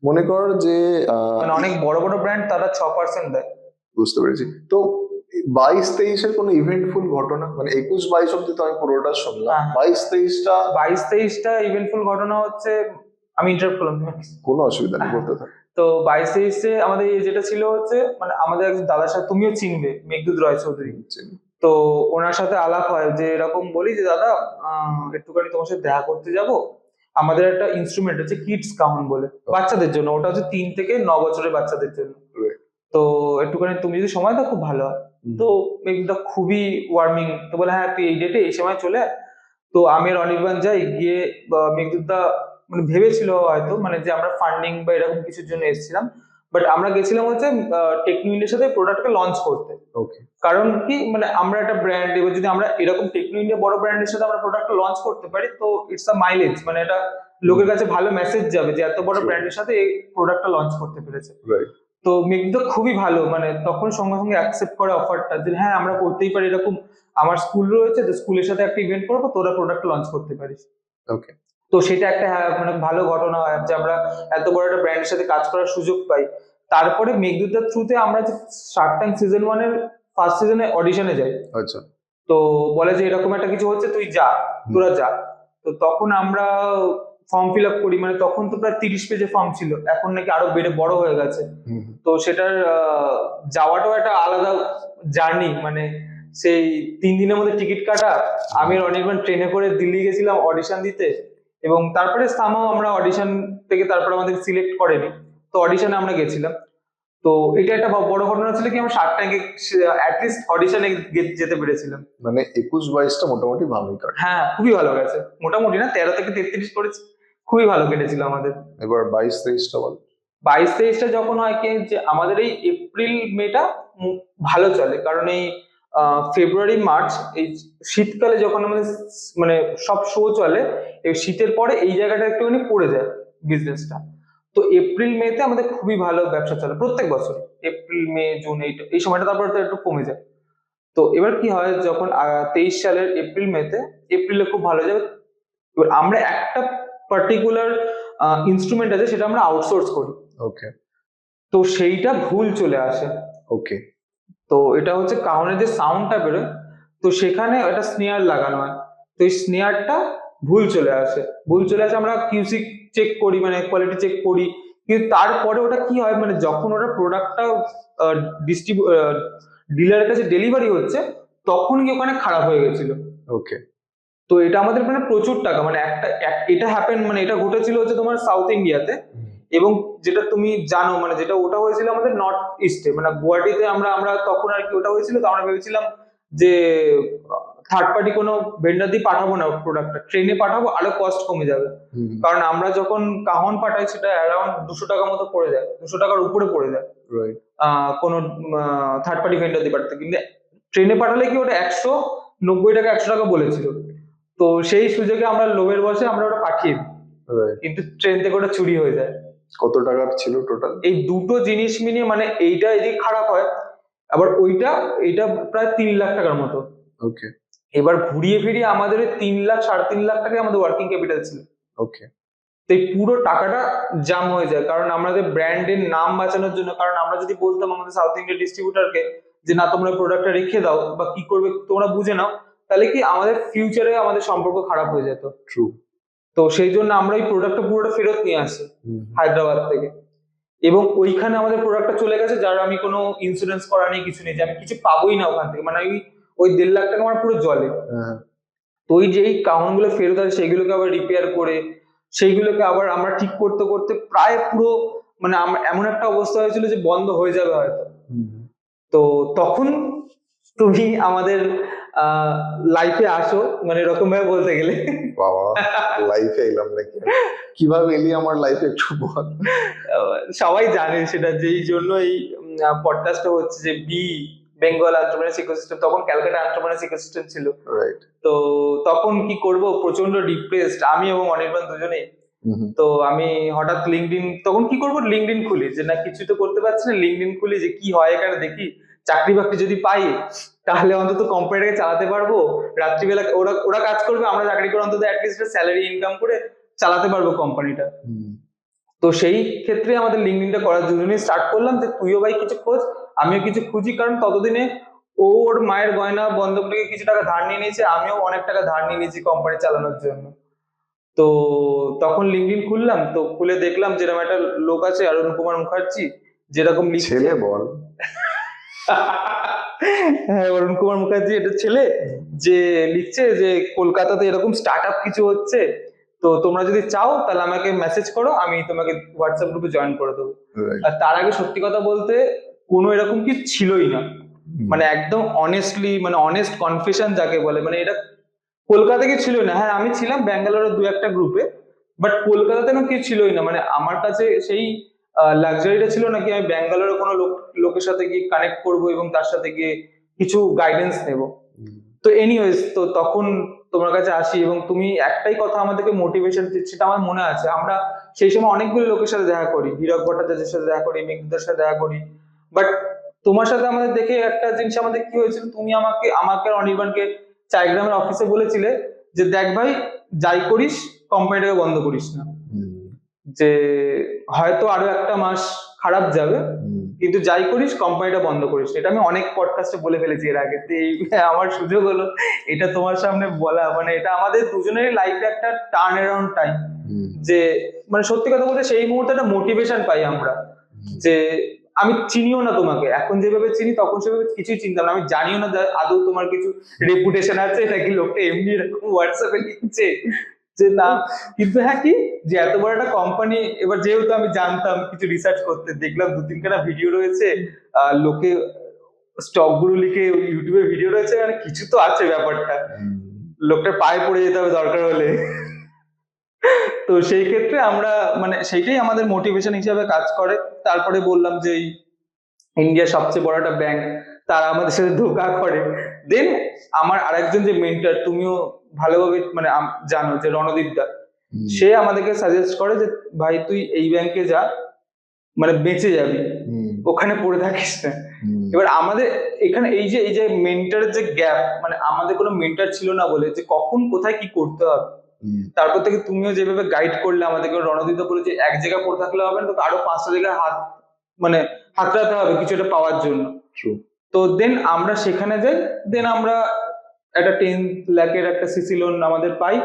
মনে কর যে মানে অনেক বড় বড় ব্র্যান্ড তারা 6% দেয়। বুঝতে পেরেছি। তো 22-23-এর কোনো ইভেন্টফুল ঘটনা, মানে 21-22 অব্দি তো আমি পুরোটা শুনলাম, হ্যাঁ। 22-23টা 22-23টা ইভেন্টফুল ঘটনা হচ্ছে, আমি ইন্টারাপ্ট করলাম তোমাকে। কোনো অসুবিধা নেই, বলতে থাক। তো 22-23-এ আমাদের যেটা ছিল হচ্ছে, মানে আমাদের একজন দাদার সাথে, তুমিও চিনবে, মেঘদূত রয় চৌধুরী। তো ওনার সাথে আলাপ হয়, যে এরকম বলি যে দাদা একটুখানি তোমার সাথে দেখা করতে যাব, আমাদের একটা ইনস্ট্রুমেন্ট আছে কিডস কাহন বলে, বাচ্চাদের জন্য। ওটা হচ্ছে 3 থেকে 9 বছরের বাচ্চাদের জন্য। Right. তো একটুখানি তুমি যদি সময় দাও খুব ভালো হয়। তো মেঘদা খুবই ওয়ার্মিং, তো বলে হ্যাঁ তুই এই ডেটে এই সময় চলে আয়। তো আমি আর অনির্বাণ যাই, গিয়ে মেঘদুতদা মানে ভেবেছিল হয়তো, মানে যে আমরা ফান্ডিং বা এরকম কিছুর জন্য এসেছিলাম, বাট আমরা গেছিলাম হচ্ছে টেকনো ইন্ডিয়ার সাথে প্রোডাক্টকে লঞ্চ করতে। ওকে। কারণ কি, মানে আমরা একটা ব্র্যান্ড, এবার যদি আমরা এরকম টেকনো ইন্ডিয়া বড় ব্র্যান্ডের সাথে আমরা প্রোডাক্টটা লঞ্চ করতে পারি, তো ইটস আ মাইলেজ, মানে এটা লোকের কাছে ভালো মেসেজ যাবে যে এত বড় Sure. ব্র্যান্ডের সাথে এই প্রোডাক্টটা লঞ্চ করতে পেরেছে। রাইট। তো মেঘদা খুবই ভালো, মানে তখন সঙ্গে সঙ্গে অ্যাকসেপ্ট করে অফারটা, যে হ্যাঁ আমরা করতেই পারি এরকম, আমার স্কুল রয়েছে, তো স্কুলের সাথে একটা ইভেন্ট করবো, তোরা প্রোডাক্ট লঞ্চ করতে পারিস। ওকে। তো সেটা একটা মানে ভালো ঘটনা হয় যে আমরা এত বড় একটা ব্র্যান্ডের সাথে কাজ করার সুযোগ পাই। তারপরে মেঘদূতের থ্রুতে আমরা যে শার্ক ট্যাঙ্ক সিজন 1 এর ফার্স্ট সিজনে অডিশনে যাই। আচ্ছা। তো বলে যে এরকম একটা কিছু হচ্ছে, তুই যা, তোরা যা। তো তখন আমরা ফর্ম ফিল আপ করি, মানে তখন তো প্রায় 30 পেজের ফর্ম ছিল, এখন নাকি আরো বেড়ে বড় হয়ে গেছে। তো সেটার যাওয়াটাও একটা আলাদা জার্নি, মানে সেই 3 দিনের মধ্যে টিকিট কাটা। আমি আর অনির্বাণ ট্রেনে করে দিল্লি গেছিলাম অডিশন দিতে, এবং তারপরে সামাও আমরা অডিশন থেকে তারপরে আমাদের সিলেক্ট করেনি, তো অডিশনে আমরা গেছিলাম। তো এটা একটা বড় ঘটনা ছিল কি, আমরা শার্ক ট্যাঙ্কে অ্যাটলিস্ট অডিশনে যেতে পেরেছিলাম। মানে 21-22টা মোটামুটি ভালোই কাটে। হ্যাঁ, খুবই ভালো গেছে, মোটামুটি না 13 থেকে 33 করেছি, খুবই ভালো কেটেছিল আমাদের। এবার 22-23টা বল। 22-23টা যখন হয় কি, যে আমাদের এই এপ্রিল মেটা ভালো চলে, কারণ এই ফেব্রুয়ারি মার্চ এই শীতকালে যখন আমাদের মানে সব শো চলে, এই শীতের পরে এই জায়গাটা একটুখানি পড়ে যায় বিজনেসটা। তো এপ্রিল মেতে আমাদের খুবই ভালো ব্যবসা চলে প্রত্যেক বছর, এপ্রিল মে জুন এই সময়টা, তারপরে তো একটু কমে যায়। তো এবার কি হয়, যখন 23 সালের এপ্রিল মেতে, এপ্রিলে খুব ভালো যাবে। এবার আমরা একটা পার্টিকুলার ইনস্ট্রুমেন্ট আছে, সেটা আমরা আউটসোর্স করি। ওকে। তো সেইটা ভুল চলে আসে। ওকে। তো এটা হচ্ছে কাহনের যে সাউন্ডটা বেরোয়, তো সেখানে একটা স্নেয়ার লাগানো হয়, তো এই স্নেয়ারটা ভুল চলে আসে। আমরা কিউসি চেক করি, মানে কোয়ালিটি চেক করি, কিন্তু তারপরে ওটা কি হয়, মানে যখন ওটা প্রোডাক্টটা ডিলারের কাছে ডেলিভারি হচ্ছে, তখন কি ওখানে খারাপ হয়ে গেছিল। ওকে। তো এটা আমাদের মানে প্রচুর টাকা, মানে এটা হ্যাপেন, মানে এটা ঘটেছিল হচ্ছে তোমার সাউথ ইন্ডিয়াতে। এবং যেটা তুমি জানো, মানে যেটা ওটা হয়েছিল আমাদের নর্থ ইস্টে, মানে গুয়াহাটিতে আমরা তখন আর কি ওটা হয়েছিল, তো আমরা ভেবেছিলাম যে থার্ড পার্টি কোনো ভেন্ডার দিয়ে পাঠাবো না, প্রোডাক্টটা ট্রেনে পাঠাবো, আরো কস্ট কমে যাবে। কারণ আমরা যখন কাহন পাঠাই, সেটা অ্যারাউন্ড 200 টাকা মতো পড়ে যায়, 200 টাকার উপরে পড়ে যায় রাইট। কোনো থার্ড পার্টি ভেন্ডার দিয়ে পাঠাতে। কিন্তু ট্রেনে পাঠালে কি ওটা 190 টাকা 100 টাকা বলেছিল। তো সেই সুযোগে আমরা লোভের বসে আমরা ওটা পাঠিয়ে দিই, রাইট। কিন্তু ট্রেন থেকে ওটা চুরি হয়ে যায়। কত টাকার ছিল টোটাল? এই দুটো জিনিস মিলিয়ে, মানে এইটা এদিক খারাপ হয়, আবার এইটা প্রায় 3 লাখ টাকার মতো। ওকে। এবার ঘুরিয়ে ফিরিয়ে আমাদের 3 লাখ 3.5 লাখ টাকা আমাদের ওয়ার্কিং ক্যাপিটাল ছিল। ওকে। তো এই পুরো টাকাটা জাম হয়ে যায়, কারণ আমাদের ব্র্যান্ডের নাম বাঁচানোর জন্য। কারণ আমরা যদি বলতাম আমাদের সাউথ ইন্ডিয়ান ডিস্ট্রিবিউটরকে যে না, তোমরা প্রোডাক্টটা রেখে দাও বা কি করবে তোমরা বুঝে নাও, তাহলে কি আমাদের ফিউচারে আমাদের সম্পর্ক খারাপ হয়ে যেত। ট্রু। তো সেই জন্য আমরা এই প্রোডাক্টটা পুরোটা ফেরত নিয়ে আসি হায়দ্রাবাদ থেকে, এবং ওইখানে আমাদের প্রোডাক্টটা চলে গেছে, যার আমি কোনো ইন্স্যুরেন্স করা নেই, কিছু নেই, যে আমি কিছু পাবোই না ওখান থেকে, মানে ওই 1.5 লাখ টাকা আমার পুরো জলে। তো ওই যে কাউন্ট গুলো ফেরত আছে, সেইগুলোকে আবার রিপেয়ার করে, সেইগুলোকে আবার আমরা ঠিক করতে করতে প্রায় পুরো, মানে এমন একটা অবস্থা হয়েছিল যে বন্ধ হয়ে যাবে হয়তো। তো তখন তুমি আমাদের লাইফে আসো, মানে এরকম ভাবে বলতে গেলে। বাবা, লাইফে এলাম নাকি? কিভাবে এলি আমার লাইফে একটু বল। সবাই জানে সেটা, যেই জন্য এই পডকাস্টটা হচ্ছে, যে বেঙ্গল এন্টারপ্রেনার্স ইকোসিস্টেম, তখন ক্যালকাটা এন্টারপ্রেনার্স ইকোসিস্টেম ছিল। রাইট। তো তখন কি করব, প্রচন্ড ডিপ্রেসড আমি এবং অনির্বাণ দুজনেই। তো আমি হঠাৎ লিঙ্কডইন, তখন কি করবো, লিঙ্কডইন খুলি, যে না কিছু তো করতে পারছি না, লিঙ্কডইন খুলি যে কি হয় এখানে দেখি, চাকরি বাকরি যদি পাই তাহলে অন্তত কোম্পানিটাকে চালাতে পারবো, রাত্রিবেলা ওরা ওরা কাজ করবে, আমরা চাকরি করে অন্তত অ্যাটলিস্ট স্যালারি ইনকাম করে চালাতে পারবো কোম্পানিটা। তো সেই ক্ষেত্রে আমাদের লিঙ্কডইনটা করার জন্যই স্টার্ট করলাম, যে তুইও ভাই কিছু খোঁজ, আমিও কিছু খুঁজি, কারণ ততদিনে ওর মায়ের গয়না বন্ধক রেখে কিছু টাকা ধার নিয়ে নিয়েছে, আমিও অনেক টাকা ধার নিয়ে নিয়েছি কোম্পানি চালানোর জন্য। তো তখন লিঙ্কডইন খুললাম, তো খুলে দেখলাম যেরকম একটা লোক আছে অরুণ কুমার মুখার্জি, যেরকম লিখছে। ছেলে বল। হ্যাঁ, অরুণ কুমার মুখার্জি এটা ছেলে, যে লিখছে যে কলকাতাতে এরকম স্টার্ট আপ কিছু হচ্ছে, তো তোমরা যদি চাও তাহলে আমাকে মেসেজ করো, আমি তোমাকে হোয়াটসঅ্যাপ গ্রুপে জয়েন করে দেবো। Right. আর তার আগে সত্যি কথা বলতে কোনো এরকম কিছু ছিলই না, মানে একদম অনেস্টলি, মানে অনেস্ট কনফেশন যাকে বলে, মানে এটা কলকাতা কি ছিল না। হ্যাঁ, আমি ছিলাম ব্যাঙ্গালোরের দু একটা গ্রুপে, বাট কলকাতাতে না কিছু ছিলই না, মানে আমার কাছে সেই লাক্সারিটা ছিল নাকি আমি ব্যাঙ্গালোরে কোনো লোকের সাথে গিয়ে কানেক্ট করব এবং তার সাথে গিয়ে কিছু গাইডেন্স নেব। তো এনিওয়েজ, তো তখন তোমার কাছে আসি এবং তুমি একটাই কথা আমাদেরকে মোটিভেশন দিচ্ছি, সেটা আমার মনে আছে। আমরা সেই সময় অনেকগুলো লোকের সাথে দেখা করি, হীরক ভট্টাচার্যের সাথে দেখা করি, মেঘদূতের সাথে দেখা করি, বাট তোমার সাথে আমাদের দেখে একটা জিনিস আমাদের কি হয়েছিল, তুমি আমাকে আর অনির্বাণকে চাইগ্রামের অফিসে বলেছিলে যে দেখ ভাই, যাই করিস কোম্পানিটাকে বন্ধ করিস না, যে হয়তো আরো একটা মাস খারাপ যাবে, কিন্তু যাই করিস কোম্পানিটা বন্ধ করিস। এটা আমি অনেক পডকাস্টে বলে ফেলেছি এর আগে, তো এই আমার সুযোগ হলো এটা তোমার সামনে বলা, মানে এটা আমাদের দুজনেরই লাইফে একটা টার্ন অ্যারাউন্ড টাইম, যে মানে সত্যি কথা বলতে সেই মুহূর্তে একটা মোটিভেশন পাই আমরা, যে আমি চিনিও না তোমাকে, এখন যেভাবে চিনি তখন সেভাবে কিছুই চিনতাম না, আমি জানিও না যে আদৌ তোমার কিছু রেপুটেশন আছে নাকি লোকটা এমনি এরকম হোয়াটসঅ্যাপে লিখছে যে না। কিন্তু হ্যাঁ, কি যে এত বড় একটা কোম্পানি, এবার যেহেতু আমি জানতাম, কিছু রিসার্চ করতে দেখলাম দু তিনখানা ভিডিও রয়েছে, লোকে স্টক গুলো লিখে ইউটিউবে ভিডিও রয়েছে, মানে কিছু তো আছে ব্যাপারটা, লোকটার পায়ে পড়ে যেতে হবে দরকার হলে। তো সেই ক্ষেত্রে আমরা, মানে সেইটাই আমাদের মোটিভেশন হিসাবে কাজ করে। তারপরে বললাম যে ইন্ডিয়ার সবচেয়ে বড় একটা ব্যাংক, তারা আমাদের সাথে ধোকা করে। দেন আমার আরেকজন যে মেন্টর, তুমিও ভালোভাবে মানে জানো, যে রণদীপ দা, সে আমাদেরকে সাজেস্ট করে যে ভাই তুই এই ব্যাংকে যা, মানে বেঁচে যাবি, ওখানে পড়ে থাকিস না। এবার আমাদের এখানে এই যে মেন্টরের যে গ্যাপ, মানে আমাদের কোনো মেন্টর ছিল না বলে, যে কখন কোথায় কি করতে হবে। তারপর থেকে তুমিও যেভাবে গাইড করলে আমাদেরকে, রণদীপ বলে যে এক জায়গায় পড়ে থাকলে হবে না, তো আরো 5টা জায়গায় মানে হাতড়াতে হবে কিছু একটা পাওয়ার জন্য। তো দেন আমরা সেখানে যাই, দেন আমরা একটা 10 লাখের একটা সিসি লোন আমাদের পাই,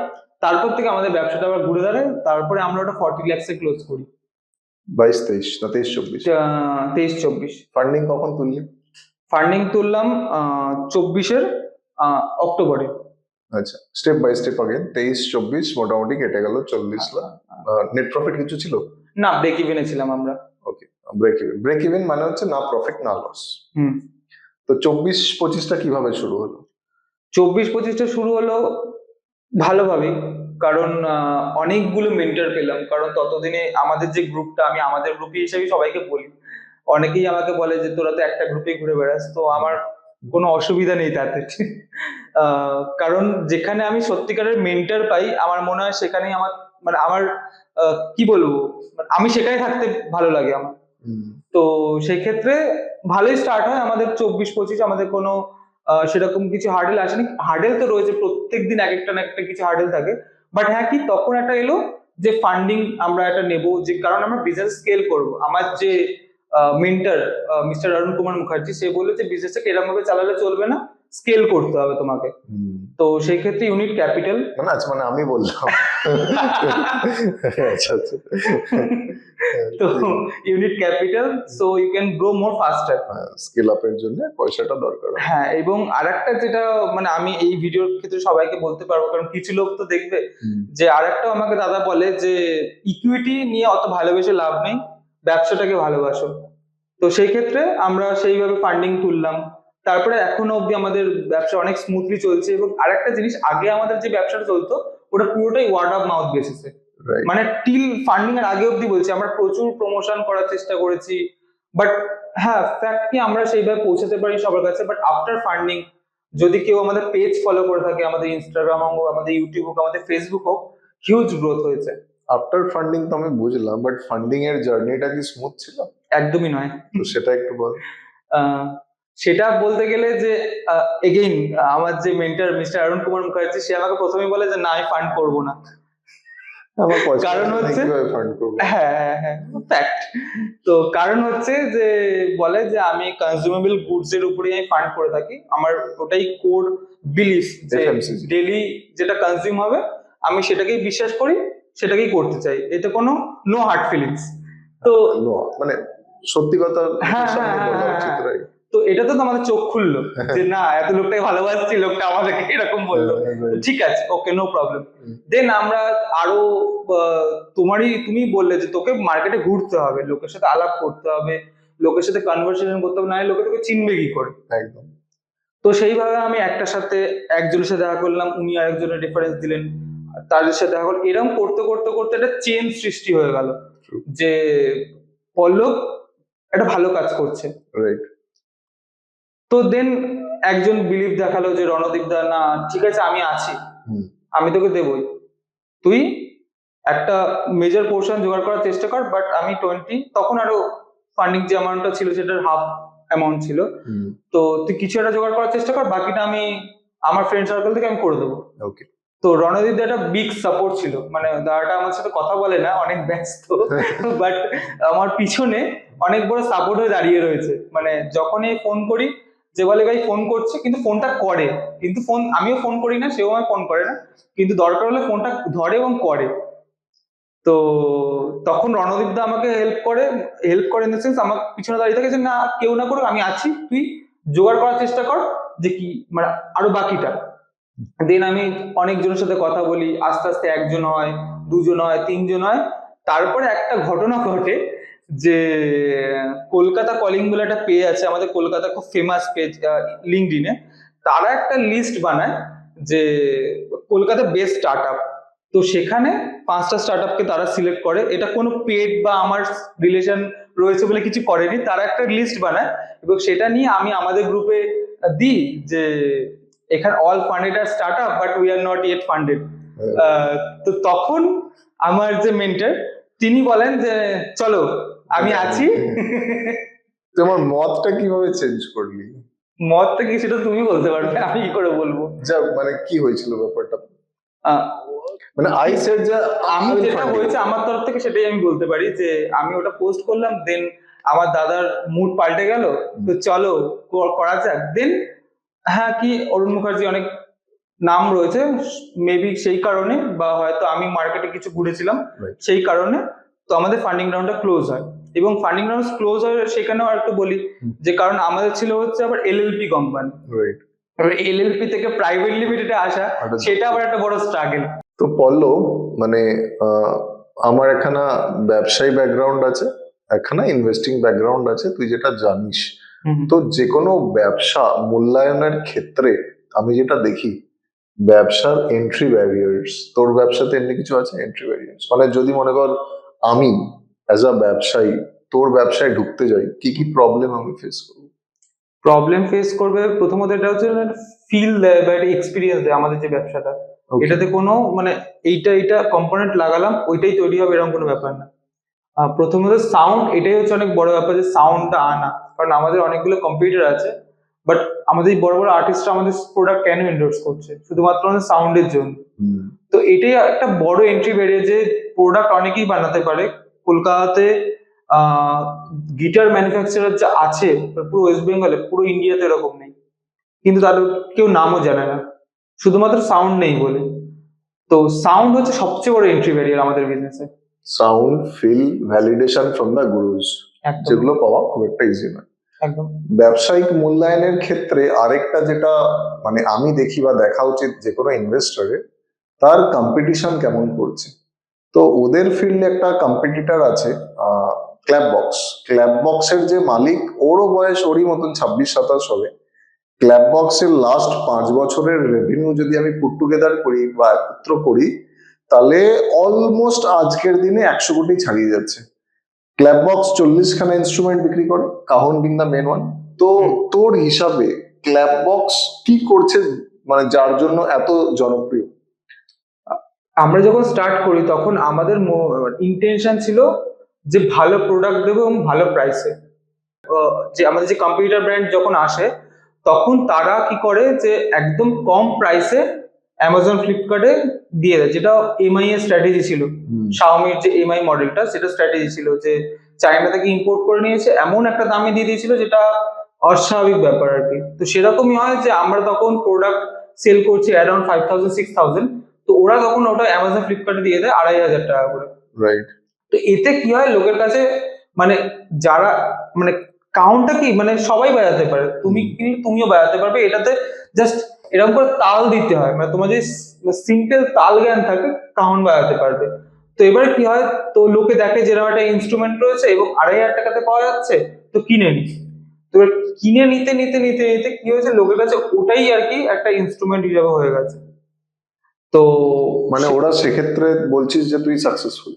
তারপর থেকে আমাদের ব্যবসাটা আবার ঘুরে দাঁড়ায়, তারপরে আমরা ওটা 40 লাখসে ক্লোজ করি। 22-23 না 23-24? 23-24। ফান্ডিং কখন তুললি? ফান্ডিং তুললাম 24-এর অক্টোবরে। আচ্ছা, স্টেপ বাই স্টেপ আগেন। 23-24 মোটামুটি কেটে গেল 40 লাখ। নেট প্রফিট কিছু ছিল না, ব্রেক ইভেনে ছিলাম আমরা। ওকে, ব্রেক ইভেন মানে হচ্ছে না প্রফিট না লস। তো 24-25টা কিভাবে শুরু হলো? 24-25টা শুরু হলো ভালোভাবে, কারণ অনেকগুলো মেন্টর পেলাম, কারণ ততদিনে আমাদের যে গ্রুপটা, আমি আমাদের গ্রুপে হিসেবে সবাইকে বলি, অনেকেই আমাকে বলে যে তোরা তো একটা গ্রুপে ঘুরে বেড়াস, তো আমার কোনো অসুবিধা নেই তাতে। কারণ যেখানে আমি সত্যিকারের মেন্টর পাই, আমার মনে হয় সেখানেই আমার, মানে আমার কি বলবো, আমি সেখানে থাকতে ভালো লাগে আমার। তো সেই ক্ষেত্রে ভালোই স্টার্ট হয় আমাদের 24-25, আমাদের কোনো সেরকম কিছু হার্ডেল আসেনি। হার্ডেল তো রয়েছে, প্রত্যেকদিন এক একটা না একটা কিছু হার্ডেল থাকে, বাট হ্যাঁ কি তখন একটা এলো যে ফান্ডিং আমরা একটা নেবো, যে কারণ আমরা বিজনেস স্কেল করব। আমার যে মেন্টর মিস্টার অরুণ কুমার মুখার্জি, সে বললো যে বিজনেসটাকে এরকম ভাবে চালালে চলবে না, স্কেল করতে হবে তোমাকে। তো সেই ক্ষেত্রে ইউনিট ক্যাপিটাল, আচ্ছা, মানে আমি বললাম। আচ্ছা আচ্ছা। তো unit capital, so you can grow more faster. Scale আপের জন্য পয়সাটা দরকার। হ্যাঁ, এবং আরেকটা যেটা মানে আমি এই ভিডিওর ক্ষেত্রে সবাইকে বলতে পারবো, কারণ কিছু লোক তো দেখবে, যে আরেকটা আমাকে দাদা বলে যে ইকুইটি নিয়ে অত ভালোবেসে লাভ নেই, ব্যবসাটাকে ভালোবাসো। তো সেই ক্ষেত্রে আমরা সেইভাবে ফান্ডিং তুললাম, তারপরে এখনো অবধি আমাদের ব্যবসা অনেক স্মুথলি চলছে। এবং আরেকটা জিনিস, আগে আমাদের যে ব্যবসাটা চলতো ওটা পুরোটাই ওয়ার্ড অফ মাউথ বেসিসে, রাইট। মানে টিল ফান্ডিং এর আগে অবধি বলছি আমরা প্রচুর প্রমোশন করার চেষ্টা করেছি, বাট হ্যাঁ ফ্যাক্ট কি আমরা সেইভাবে পৌঁছাতে পারি সবার কাছে। বাট আফটার ফান্ডিং যদি কেউ আমাদের পেজ ফলো করে থাকে, আমাদের ইনস্টাগ্রাম হোক, আমাদের ইউটিউব হোক, আমাদের ফেসবুক হোক, হিউজ গ্রোথ হয়েছে। আফটার ফান্ডিং তো আমি বুঝলাম, বাট ফান্ডিং এর জার্নিটা কি স্মুথ ছিল? একদমই নয়। তো সেটা একটু বল। আহ, সেটা বলতে গেলে যে এগেইন আমার যে মেন্টর মিস্টার অরুণ কুমার মুখার্জি, সে আমাকে প্রথমেই বলে যে না আমি ফান্ড করবো না। আমার পয়সা কারণ নেই, হচ্ছে কিভাবে ফান্ড করবো? হ্যাঁ হ্যাঁ ফ্যাক্ট। তো কারণ হচ্ছে যে বলে যে আমি কনজিউমেবল গুডস এর উপরেই আমি ফান্ড করে থাকি, আমার ওটাই কোর বিলিফ যে FMCG। ডেলি যেটা কনজিউম হবে আমি সেটাকেই বিশ্বাস করি, সেটাকেই করতে চাই, এতে কোনো নো হার্ড ফিলিংস। তো No, মানে সত্যি কথা হ্যাঁ সামনে হ্যাঁ বলা হ্যাঁ উচিত, হ্যাঁ। রাইট? তো এটা তো আমাদের চোখ খুললো যে না এত লোকটাকে ভালোবাসছি, লোকটা আমাদেরকে এরকম বললো, তো ঠিক আছে ওকে নো প্রবলেম। দেন আমরা আরো তুমি বললে যে তোকে মার্কেটে ঘুরতে হবে, লোকের সাথে আলাপ করতে হবে, লোকের সাথে কনভারসেশন করতে হবে, না হলে লোকে তোকে চিনবে কি করে। একদম। তো সেইভাবে আমি একটার সাথে একজনের সাথে দেখা করলাম, উনি আরেকজনের রেফারেন্স দিলেন, তাদের সাথে দেখা করলাম, এরকম করতে করতে করতে একটা চেন সৃষ্টি হয়ে গেল True. যে পল্লব একটা ভালো কাজ করছে। রাইট। তো দেন একজন বিলিভ দেখালো যে রণদীপ দা না ঠিক আছে আমি আছি, আমি তোকে দেবই, তুই একটা মেজর পোর্শন জোগাড় করার চেষ্টা কর, বাট আমি 20, তখন আরো ফান্ডিং যে অ্যামাউন্টটা ছিল সেটার হাফ অ্যামাউন্ট ছিল, তো তুই কিছু একটা জোগাড় করার চেষ্টা কর, বাকিটা আমি আমার ফ্রেন্ড সার্কেল থেকে আমি করে দেবো। ওকে। তো রণদীপ দা একটা বিগ সাপোর্ট ছিল, মানে দাদাটা আমার সাথে কথা বলে না, অনেক ব্যস্ত, বাট আমার পিছনে অনেক বড় সাপোর্ট হয়ে দাঁড়িয়ে রয়েছে। মানে যখনই ফোন করি যে বলে ভাই ফোন করছে, কিন্তু ফোনটা করে, কিন্তু ফোন আমিও ফোন করি না, সেও আমায় ফোন করে না, কিন্তু দরকার হলে ফোনটা ধরে এবং করে। তো তখন রণদীপ দা আমাকে হেল্প করে ইন দ্য সেন্স আমার পিছনে দাঁড়িয়ে থাকে যে না কেউ না করুক আমি আছি, তুই জোগাড় করার চেষ্টা কর যে কি মানে আরো বাকিটা। দেন আমি অনেকজনের সাথে কথা বলি, আস্তে আস্তে একজন হয়, দুজন হয়, তিনজন হয়, তারপরে একটা ঘটনা ঘটে যে কলকাতা কলিং বলে একটা পেজ আছে আমাদের, কলকাতা খুব ফেমাস পেজ লিঙ্কডইনে, তারা একটা লিস্ট বানায় যে কলকাতা বেস্ট স্টার্ট আপ। তো সেখানে 5টা স্টার্ট আপকে তারা সিলেক্ট করে, এটা কোনো পেড বা আমার রিলেশন রয়েছে বলে কিছু করেনি, তারা একটা লিস্ট বানায় এবং সেটা নিয়ে আমি আমাদের গ্রুপে দিই যে এখানে অল ফান্ডেড আর start up but we are not yet funded. তো তখন আমার যে মেন্টর তিনি বলেন যে চলো আমি আছি। তোমার মতটা কিভাবে চেঞ্জ করলি? মতটা কি সেটা তুমি বলতে পারবে, আমি কি করে বলবো। যা মানে কি হয়েছিল ব্যাপারটা? আহ, মানে আই সেড যে আমি যেটা হয়েছে আমার তরফ থেকে সেটাই আমি বলতে পারি যে আমি ওটা পোস্ট করলাম, দেন আমার দাদার মুড পাল্টে গেল, তো চলো করা যাক। দেন হ্যাঁ কি অরুণ মুখার্জি অনেক নাম রয়েছে, মেবি সেই কারণে বা হয়তো আমি মার্কেটে কিছু ঘুরেছিলাম সেই কারণে তো আমাদের ফান্ডিং রাউন্ডটা ক্লোজ হয়। এবং ফান্ডিং রাউন্ড ক্লোজ হয় সেখানেও আর একটু বলি যে কারণ আমাদের ছিল হচ্ছে আবার এলএলপি কোম্পানি, এলএলপি থেকে প্রাইভেট লিমিটেডে আসা, সেটা আবার একটা বড় স্ট্রাগল। তো পল্লব মানে আমার একখানা ব্যবসায়ী ব্যাকগ্রাউন্ড আছে, একখানা ইনভেস্টিং ব্যাকগ্রাউন্ড আছে, তুই যেটা জানিস। তো যে কোনো ব্যবসা মূল্যায়নের ক্ষেত্রে আমি যেটা দেখি ব্যবসার এন্ট্রি ব্যারিয়ার্স, তোর ব্যবসাতে এমনি কিছু আছে এন্ট্রি ব্যারিয়ার্স? মানে যদি মনে কর আমি অ্যাজ আ ব্যবসায়ী তোর ব্যবসায় ঢুকতে যাই, কি কি প্রবলেম আমি ফেস করবো? প্রবলেম ফেস করবে প্রথমত এটা হচ্ছে ফিল দেয় বা একটা এক্সপিরিয়েন্স দেয় আমাদের যে ব্যবসাটা, এটাতে কোনো মানে এইটা কম্পোনেন্ট লাগালাম ওইটাই তৈরি হবে এরকম কোনো ব্যাপার না। প্রথমত সাউন্ড, এটাই হচ্ছে অনেক বড় ব্যাপার যে সাউন্ডটা আনা, কারণ আমাদের অনেকগুলো কম্পিউটার আছে, বাট আমাদের বড় বড় আর্টিস্টরা আমাদের প্রোডাক্ট কেন এন্ডোর্স করছে? শুধুমাত্র আমাদের সাউন্ডের জন্য। তো এটাই একটা বড় এন্ট্রি ব্যারিয়ার যে প্রোডাক্ট অনেকেই বানাতে পারে। কলকাতাতে গিটার ম্যানুফ্যাকচারার যা আছে পুরো ওয়েস্ট বেঙ্গলে, পুরো ইন্ডিয়াতে এরকম নেই, কিন্তু তাদের কেউ নামও জানে না, শুধুমাত্র সাউন্ড নেই বলে। তো সাউন্ড হচ্ছে সবচেয়ে বড় এন্ট্রি ব্যারিয়ার আমাদের বিজনেসে। Sound, feel, validation from the gurus, যেগুলো পাওয়া খুব একটা ইজি নয়। একদম। ব্যবসায়িক মূল্যায়নের ক্ষেত্রে আরেকটা যেটা মানে আমি দেখি বা দেখা উচিত যে কোনো ইনভেস্টরের, তার কম্পিটিশন কেমন করছে। তো ওদের ফিল্ডে একটা কম্পিটিটর আছে ক্ল্যাপবক্স। ক্ল্যাপবক্সের যে মালিক, ওরও বয়স ওরই মতন 26-27 হবে, ক্ল্যাপ বক্সের লাস্ট 5 বছরের রেভিনিউ যদি আমি পুট টুগেদার করি বা একত্র করি, তাহলে অলমোস্ট আজকের দিনে 100 কোটি ছাড়িয়ে যাচ্ছে। ক্ল্যাপ বক্স 40খানা ইনস্ট্রুমেন্ট বিক্রি করে, কাহন বিং দ্য মেন ওয়ান। তো তোর হিসাবে ক্ল্যাপ বক্স কি করছে, মানে যার জন্য এত জনপ্রিয়? আমরা যখন স্টার্ট করি তখন আমাদের ইন্টেনশন ছিল যে ভালো প্রোডাক্ট দেবো এবং ভালো প্রাইসে। যে আমাদের যে কম্পিউটার ব্র্যান্ড যখন আসে তখন তারা কি করে যে একদম কম প্রাইসে অ্যামাজন ফ্লিপকার্টে দিয়ে দেয়, যেটা এমআই এর স্ট্র্যাটেজি ছিল। শাওমির যে এমআই মডেলটা, সেটা স্ট্র্যাটেজি ছিল যে চায়না থেকে ইম্পোর্ট করে নিয়েছে, এমন একটা দামে দিয়ে দিয়েছিল যেটা অস্বাভাবিক ব্যাপার আর কি। তো সেরকমই হয় যে আমরা তখন প্রোডাক্ট সেল করছি অ্যারাউন্ড 5,000 6,000, তো ওরা তখন ওটা অ্যামাজন ফ্লিপকার্টে দিয়ে দেয় 2,500 টাকা করে। রাইট। তো এতে কি হয় লোকের কাছে, মানে যারা, মানে কাউন্টটা কি, মানে সবাই বাজাতে পারে, তুমি কিনলে তুমিও বাজাতে পারবে। এটাতে জাস্ট এরকম করে তাল দিতে হয়, মানে তোমার যে সিম্পল তাল জ্ঞান থাকে কাউন্ট বাজাতে পারবে। তো এবারে কি হয়, তো লোকে দেখে যেরকম একটা ইনস্ট্রুমেন্ট রয়েছে এবং 2,500 টাকাতে পাওয়া যাচ্ছে, তো কিনে নি। তো এবার কিনে নিতে নিতে নিতে নিতে কি হয়েছে, লোকের কাছে ওটাই আর কি একটা ইনস্ট্রুমেন্ট হিসাবে হয়ে গেছে। তো মানে ওরা সেক্ষেত্রে বলছিস যে তুই সাকসেসফুল,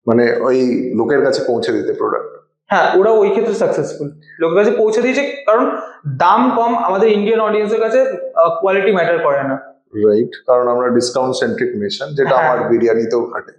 মানে ওই লোকের কাছে পৌঁছে দিতে প্রোডাক্ট। হ্যাঁ, ওরা ওই ক্ষেত্রে সাকসেসফুল, লোকের কাছে পৌঁছে দিয়েছে, কারণ দাম কম। আমাদের ইন্ডিয়ান অডিয়েন্সের কাছে কোয়ালিটি ম্যাটার করে না। রাইট, কারণ আমরা ডিসকাউন্ট সেন্ট্রিক নেশন, যেটা হ্যাঁ। আমার বিরিয়ানিতেও খাটে।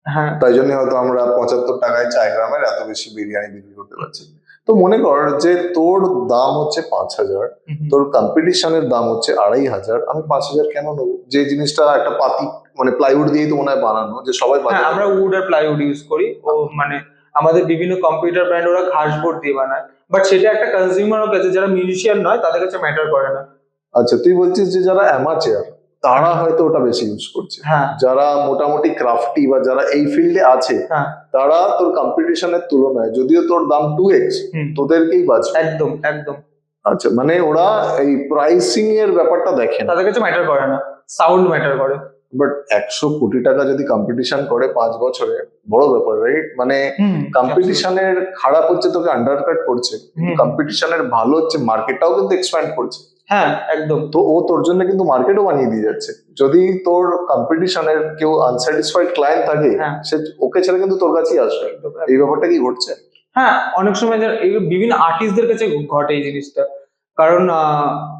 হ্যাঁ। তাই জন্য হয়তো আমরা 75 টাকায় 4 গ্রামের এত বেশি বিরিয়ানি বিক্রি করতে পারছি। তো মনে কর যে তোর দাম হচ্ছে 5,000, তোর কম্পিটিশনের দাম হচ্ছে 2,500, আমি 5,000 কেন নেবো? যে জিনিসটা একটা পাতি, মানে প্লাইউড দিয়েই তো মনে হয় বানানো, যে সবাই হ্যাঁ, বাজারে। আমরা উড আর প্লাইউড ইউজ করি। ও মানে আমাদের বিভিন্ন কম্পিউটার ব্র্যান্ড ওরা ঘাসবোর্ড দিয়ে বানায়, বাট সেটা একটা কনজিউমারের কাছে, যারা মিউজিশিয়ান নয় তাদের কাছে ম্যাটার করে না। আচ্ছা, তুই বলছিস যে যারা অ্যামাচেয়ার তারা হয়তো ওটা বেশি ইউজ করছে। হ্যাঁ। যারা মোটামুটি ক্রাফটি বা যারা এই ফিল্ডে আছে, হ্যাঁ। তারা তোর কম্পিটিশনের তুলনায়, যদিও তোর দাম 2x, তোদেরকেই বাঁচবে। একদম একদম। আচ্ছা, মানে ওরা এই প্রাইসিং এর ব্যাপারটা দেখে না, তাদের কাছে ম্যাটার করে না, সাউন্ড ম্যাটার করে। বাট 100 কোটি টাকা যদি কম্পিটিশন করে 5 বছরে, বড় ব্যাপার, রাইট? মানে কম্পিটিশনের খারাপ হচ্ছে তোকে আন্ডারকাট করছে, কম্পিটিশনের ভালো হচ্ছে মার্কেটটাও কিন্তু এক্সপ্যান্ড করছে। হ্যাঁ, একদম। তো ও তোর জন্য কিন্তু মার্কেটও বানিয়ে দিয়ে যাচ্ছে। যদি তোর কম্পিটিশনের কেউ আনস্যাটিসফাইড ক্লায়েন্ট থাকে, সে ওকে ছেড়ে কিন্তু তোর কাছেই আসবে। এই ব্যাপারটা কি ঘটছে? হ্যাঁ, অনেক সময় এই বিভিন্ন আর্টিস্টদের কাছে ঘটে এই জিনিসটা। কারণ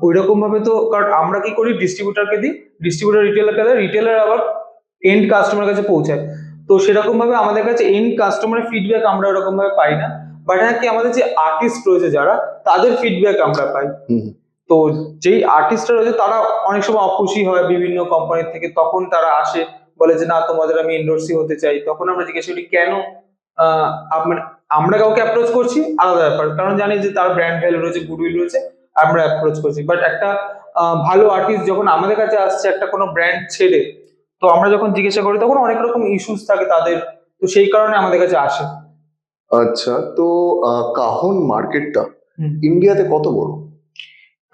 ওই রকম ভাবে তো, কারণ আমরা কি করি, ডিস্ট্রিবিউটরকে দিই, ডিস্ট্রিবিউটর রিটেলারকে দেয়, রিটেলার আবার এন্ড কাস্টমার কাছে পৌঁছায়। তো সেরকম ভাবে আমাদের কাছে এন্ড কাস্টমারের ফিডব্যাক আমরা ওরকম ভাবে পাই না। বাট হ্যাঁ, কি আমাদের যে আর্টিস্ট রয়েছে যারা, তাদের ফিডব্যাক আমরা পাই। তো যেই আর্টিস্টরা রয়েছে তারা অনেক সময় অখুশি হয় বিভিন্ন কোম্পানির থেকে, তখন তারা আসে, বলে যে না, তোমাদের আমি এন্ডোর্সি হতে চাই। তখন আমরা জিজ্ঞেস করি কেন আমরা কাউকে অ্যাপ্রোচ করছি, আলাদা ব্যাপার, কারণ জানি যে তার ব্র্যান্ড ভ্যালু রয়েছে, গুডউইল রয়েছে, আমরা অ্যাপ্রোচ করছি। বাট একটা ভালো আর্টিস্ট যখন আমাদের কাছে আসছে একটা কোনো ব্র্যান্ড ছেড়ে, তো আমরা যখন জিজ্ঞাসা করি তখন অনেক রকম ইস্যুস থাকে তাদের, তো সেই কারণে আমাদের কাছে আসে। আচ্ছা, তো কাহন মার্কেটটা ইন্ডিয়াতে কত বড়?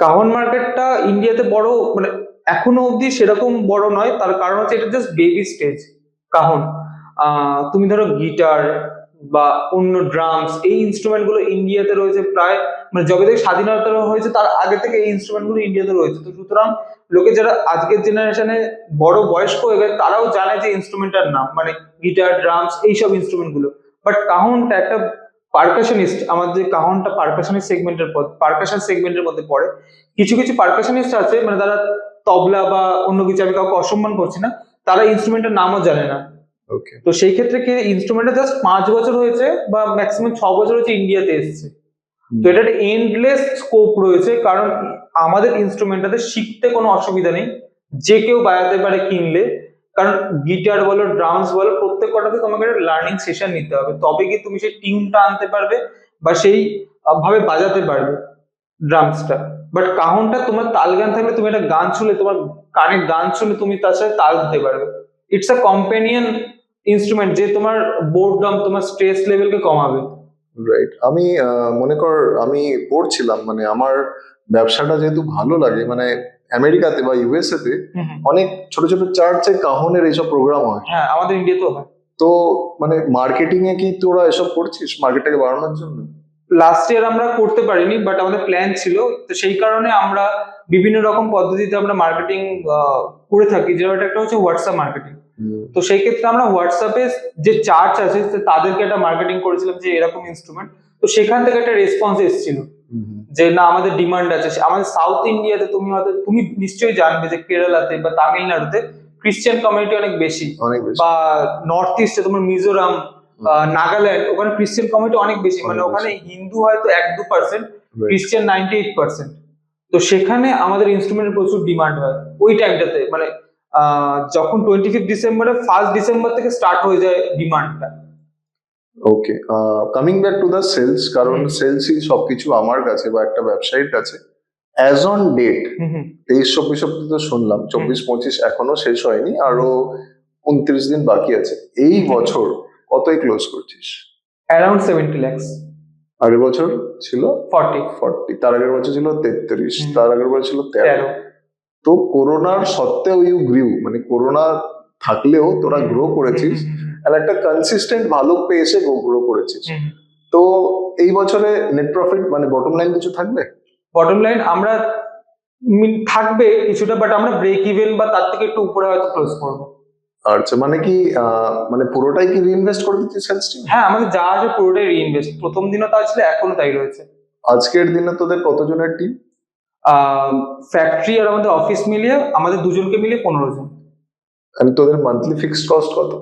কাহন মার্কেটটা ইন্ডিয়াতে বড়, মানে এখনো অবধি সেরকম বড় নয়। তার কারণ হচ্ছে এটা জাস্ট বেবি স্টেজ। কাহন, তুমি ধরো গিটার বা অন্য ড্রামস, এই ইনস্ট্রুমেন্ট গুলো ইন্ডিয়াতে রয়েছে প্রায়, মানে যবে থেকে স্বাধীনতা হয়েছে তার আগে থেকে এই ইনস্ট্রুমেন্ট গুলো ইন্ডিয়াতে রয়েছে। তো সুতরাং লোকে যারা আজকের জেনারেশনে বড় বয়স্ক হয়ে গেছে, তারাও জানে যে ইনস্ট্রুমেন্টটার নাম, মানে গিটার, ড্রামস, এইসব ইনস্ট্রুমেন্ট গুলো। বাট কাহনটা একটা পারকাশনিস্ট, আমাদের যে কাহনটা পারকাশন সেগমেন্টের মধ্যে পড়ে। কিছু কিছু পারকাশনিস্ট আছে, মানে তারা তবলা বা অন্য কিছু, আমি কাউকে অসম্মান করছি না, তারা ইনস্ট্রুমেন্টের নামও জানে না। তো সেই ক্ষেত্রে কি, ইনস্ট্রুমেন্টটা জাস্ট 5 বছর হয়েছে বা ম্যাক্সিমাম 6 বছর হয়েছে ইন্ডিয়াতে এসছে। তো এটা একটা এন্ডলেস স্কোপ রয়েছে, কারণ আমাদের ইনস্ট্রুমেন্টটাতে শিখতে কোনো অসুবিধা নেই, যে কেউ বাজাতে পারে কিনলে। কারণ গিটার বলো, ড্রামস বলো, প্রত্যেক কটাতে তোমাকে একটা লার্নিং সেশন নিতে হবে, তবে কি তুমি সেই টিউনটা আনতে পারবে বা সেই ভাবে বাজাতে পারবে ড্রামসটা। বাট কাহনটা তোমার তাল গান থাকলে, তুমি একটা গান শুনলে, তোমার কানে গান শুনলে তুমি তার সাথে তাল দিতে পারবে। ইটস আ কম্পেনিয়ন ইনস্ট্রুমেন্ট, যে তোমার বোরডম, তোমার স্ট্রেস লেভেলকে কমাবে। রাইট। আমি মনে কর আমি পড়ছিলাম, মানে আমার ব্যবসাটা যেহেতু ভালো লাগে, মানে আমেরিকাতে বা ইউএসএ তে অনেক ছোট ছোট চার্চে কাহনের এইসব প্রোগ্রাম হয়। হ্যাঁ, আমাদের ইন্ডিয়াতেও হয়। তো মানে মার্কেটিং এ কি তোরা এসব করছিস মার্কেটটাকে বাড়ানোর জন্য? লাস্ট ইয়ার আমরা করতে পারিনি, বাট আমাদের প্ল্যান ছিল। তো সেই কারণে আমরা বিভিন্ন রকম পদ্ধতিতে আমরা মার্কেটিং করে থাকি, যেটা একটা হচ্ছে হোয়াটসঅ্যাপ মার্কেটিং। তো সেই ক্ষেত্রে আমরা হোয়াটসঅ্যাপে যে চার্জ আছে তাদেরকে একটা মার্কেটিং করেছিলাম যে এরকম ইনস্ট্রুমেন্ট। তো সেখান থেকে একটা রেসপন্স এসেছিল যে না, আমাদের ডিমান্ড আছে। আমাদের সাউথ ইন্ডিয়াতে তুমি নিশ্চয়ই জানবে যে কেরালাতে বা তামিলনাড়ুতে ক্রিশ্চিয়ান কমিউনিটি অনেক বেশি, অনেক বেশি। বা নর্থ ইস্টে তোমার মিজোরাম, নাগাল্যান্ড, ওখানে ক্রিশ্চিয়ান কমিউনিটি অনেক বেশি, মানে অনেক ওখানে বেশি। হিন্দু হয়তো 1-2%, Right. ক্রিশ্চিয়ান 98%। তো সেখানে আমাদের ইনস্ট্রুমেন্টের প্রচুর ডিমান্ড হয় ওই টাইমটাতে, মানে যখন 25 ডিসেম্বরে 1 ডিসেম্বর থেকে স্টার্ট হয়ে যায় ডিমান্ডটা। Okay, coming back to the sales, কারণ হুম। সেলসই সবকিছু আমার কাছে বা একটা ব্যবসায়ীর কাছে। অ্যাজ অন ডেট হুম হুম 23-24 অব্দি তো শুনলাম, 24-25 এখনো শেষ হয়নি, আরো 29 দিন বাকি আছে। এই বছর কতই ক্লোজ করছিস? Around 70 lakhs। আগের বছর ছিল 40। 40, তার আগের বছর ছিল 33, হুম। তার আগের বছর ছিল 13। 13। তো করোনার সত্ত্বেও ইউ গ্রিউ, মানে করোনা থাকলেও তোরা গ্রো করেছিস, আর একটা কনসিস্টেন্ট ভালো পেসে গ্রো করেছিস। তো এই বছরে নেট প্রফিট মানে বটম লাইন কিছু থাকবে? বটম লাইন আমরা থাকবে কিছুটা, বাট আমরা ব্রেক ইভেন বা তার থেকে একটু উপরে হয়তো ক্লোজ করবো। আচ্ছা, মানে কি মানে পুরোটাই কি রিইনভেস্ট করে দিচ্ছিস সেলস টিম? হ্যাঁ, আমাদের যা আছে পুরোটাই রিইনভেস্ট। প্রথম দিনও তাই ছিল, এখনো তাই রয়েছে। আজকের দিনে তোদের কতজনের টিম? ফ্যাক্টরি আর আমাদের অফিস মিলিয়ে আমাদের দুজনকে মিলিয়ে 15 জন। আর তোদের মান্থলি ফিক্সড কস্ট কত?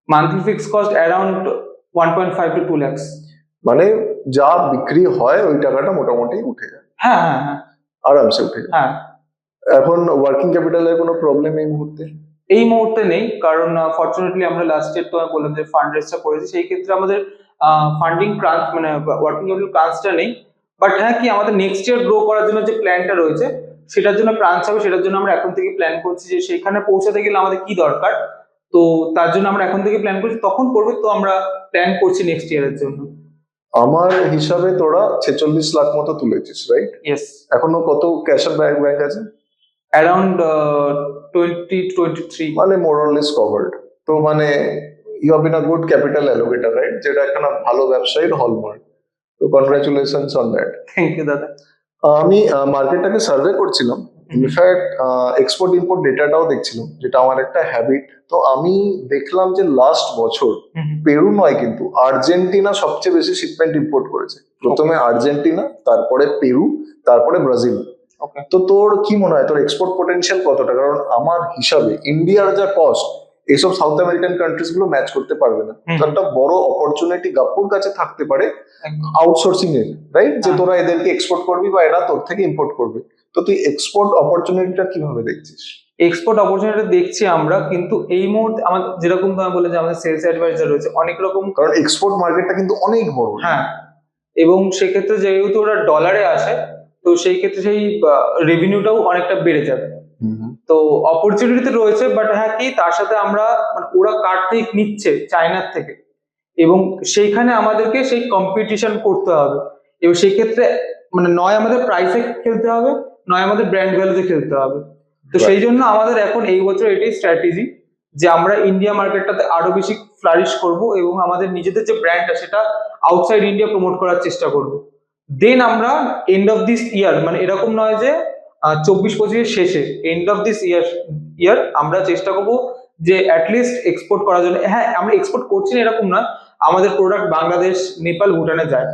Monthly fix cost around 1.5 to 2 lakhs। মানে যা বিক্রি হয় ওই টাকাটা মোটামুটি উঠে যায়, হ্যাঁ হ্যাঁ হ্যাঁ আরামসে উঠে যায়। হ্যাঁ। এখন ওয়ার্কিং ক্যাপিটালের কোনো প্রবলেম এই মুহূর্তে? এই মুহূর্তে নেই, কারণ ফরচুনেটলি আমরা লাস্ট ইয়ার তো আমি বললাম যে ফান্ড রেজটা করেছি, সেই ক্ষেত্রে আমাদের ফান্ডিং ক্রাঞ্চ মানে ওয়ার্কিং ক্যাপিটাল ক্রাঞ্চটা নেই। বাট হ্যাঁ, কি আমাদের নেক্সট ইয়ার গ্রো করার জন্য যে প্ল্যানটা রয়েছে সেটার জন্য ক্রাঞ্চ হবে, সেটার জন্য আমরা এখন থেকে প্ল্যান করছি যে সেখানে পৌঁছাতে গেলে আমাদের কি দরকার। তো তার জন্য আমরা এখন থেকে প্ল্যান করছি, তখন করবে। তো আমরা প্ল্যান করছি নেক্সট ইয়ারের জন্য। আমার হিসাবে তোরা 46 লাখ মতো তুলেছিস, রাইট? ইয়েস। এখনো কত ক্যাশ অ্যান্ড ব্যাংক আছে? অ্যারাউন্ড 20-23। মানে মোর অর লেস কভার্ড। তো মানে you have been a good capital allocator, right? যেটা একটা ভালো ব্যবসায়ীর হলমার্ক। তো congratulations on that. Thank you দাদা। আমি মার্কেটটাকে সার্ভে করছিলাম, ইনফ্যাক্ট এক্সপোর্ট ইম্পোর্ট ডেটাটাও দেখছিলাম, যেটা আমার একটা হ্যাবিট। তো আমি দেখলাম যে লাস্ট বছর পেরু নয় কিন্তু আর্জেন্টিনা সবচেয়ে বেশি শিপমেন্ট ইম্পোর্ট করেছে। প্রথমে আর্জেন্টিনা, তারপরে পেরু, তারপরে ব্রাজিল। ওকে। তো তোর কি মনে হয় তোর এক্সপোর্ট পোটেনশিয়াল কতটা? কারণ আমার হিসাবে ইন্ডিয়ার যা কস্ট এইসব সাউথ আমেরিকান কান্ট্রিজ গুলো ম্যাচ করতে পারবে না। তো একটা বড় অপরচুনিটি গাপ্পুর কাছে থাকতে পারে আউটসোর্সিং এর, রাইট? যে তোরা এদেরকে এক্সপোর্ট করবি বা এরা তোর থেকে ইম্পোর্ট করবে। তো তুই এক্সপোর্ট অপরচুনিটিটা কিভাবে দেখছিস? এক্সপোর্ট অপরচুনিটি দেখছি আমরা, কিন্তু এই মুহূর্তে আমাদের যেরকম তুমি বলে যে আমাদের সেলস অ্যাডভাইজার রয়েছে অনেক রকম, কারণ এক্সপোর্ট মার্কেটটা কিন্তু অনেক বড়। হ্যাঁ। এবং সেক্ষেত্রে যেহেতু ওরা ডলারে আসে, তো সেই ক্ষেত্রে সেই রেভিনিউটাও অনেকটা বেড়ে যাবে। তো অপরচুনিটি তো রয়েছে, বাট হ্যাঁ, কি তার সাথে আমরা মানে ওরা কার্ড থেকে নিচ্ছে চায়নার থেকে, এবং সেইখানে আমাদেরকে সেই কম্পিটিশন করতে হবে। এবং সেই ক্ষেত্রে মানে নয় আমাদের প্রাইসে খেলতে হবে, নয় আমাদের ব্র্যান্ড ভ্যালুতে খেলতে হবে। তো সেই জন্য আমাদের এখন এই বছর এটাই স্ট্র্যাটেজি যে আমরা ইন্ডিয়া মার্কেটটাতে আরো বেশি ফ্লারিশ করব, এবং আমাদের নিজেদের যে ব্র্যান্ডটা সেটা আউটসাইড ইন্ডিয়া প্রমোট করার চেষ্টা করব। দেন আমরা এন্ড অফ দিস ইয়ার, মানে এরকম নয় যে 24-25 শেষে, এন্ড অফ দিস ইয়ার আমরা চেষ্টা করব যে অ্যাটলিস্ট এক্সপোর্ট করার জন্য। হ্যাঁ, আমরা এক্সপোর্ট করছি না এরকম না, আমাদের প্রোডাক্ট বাংলাদেশ, নেপাল, ভুটানে যায়।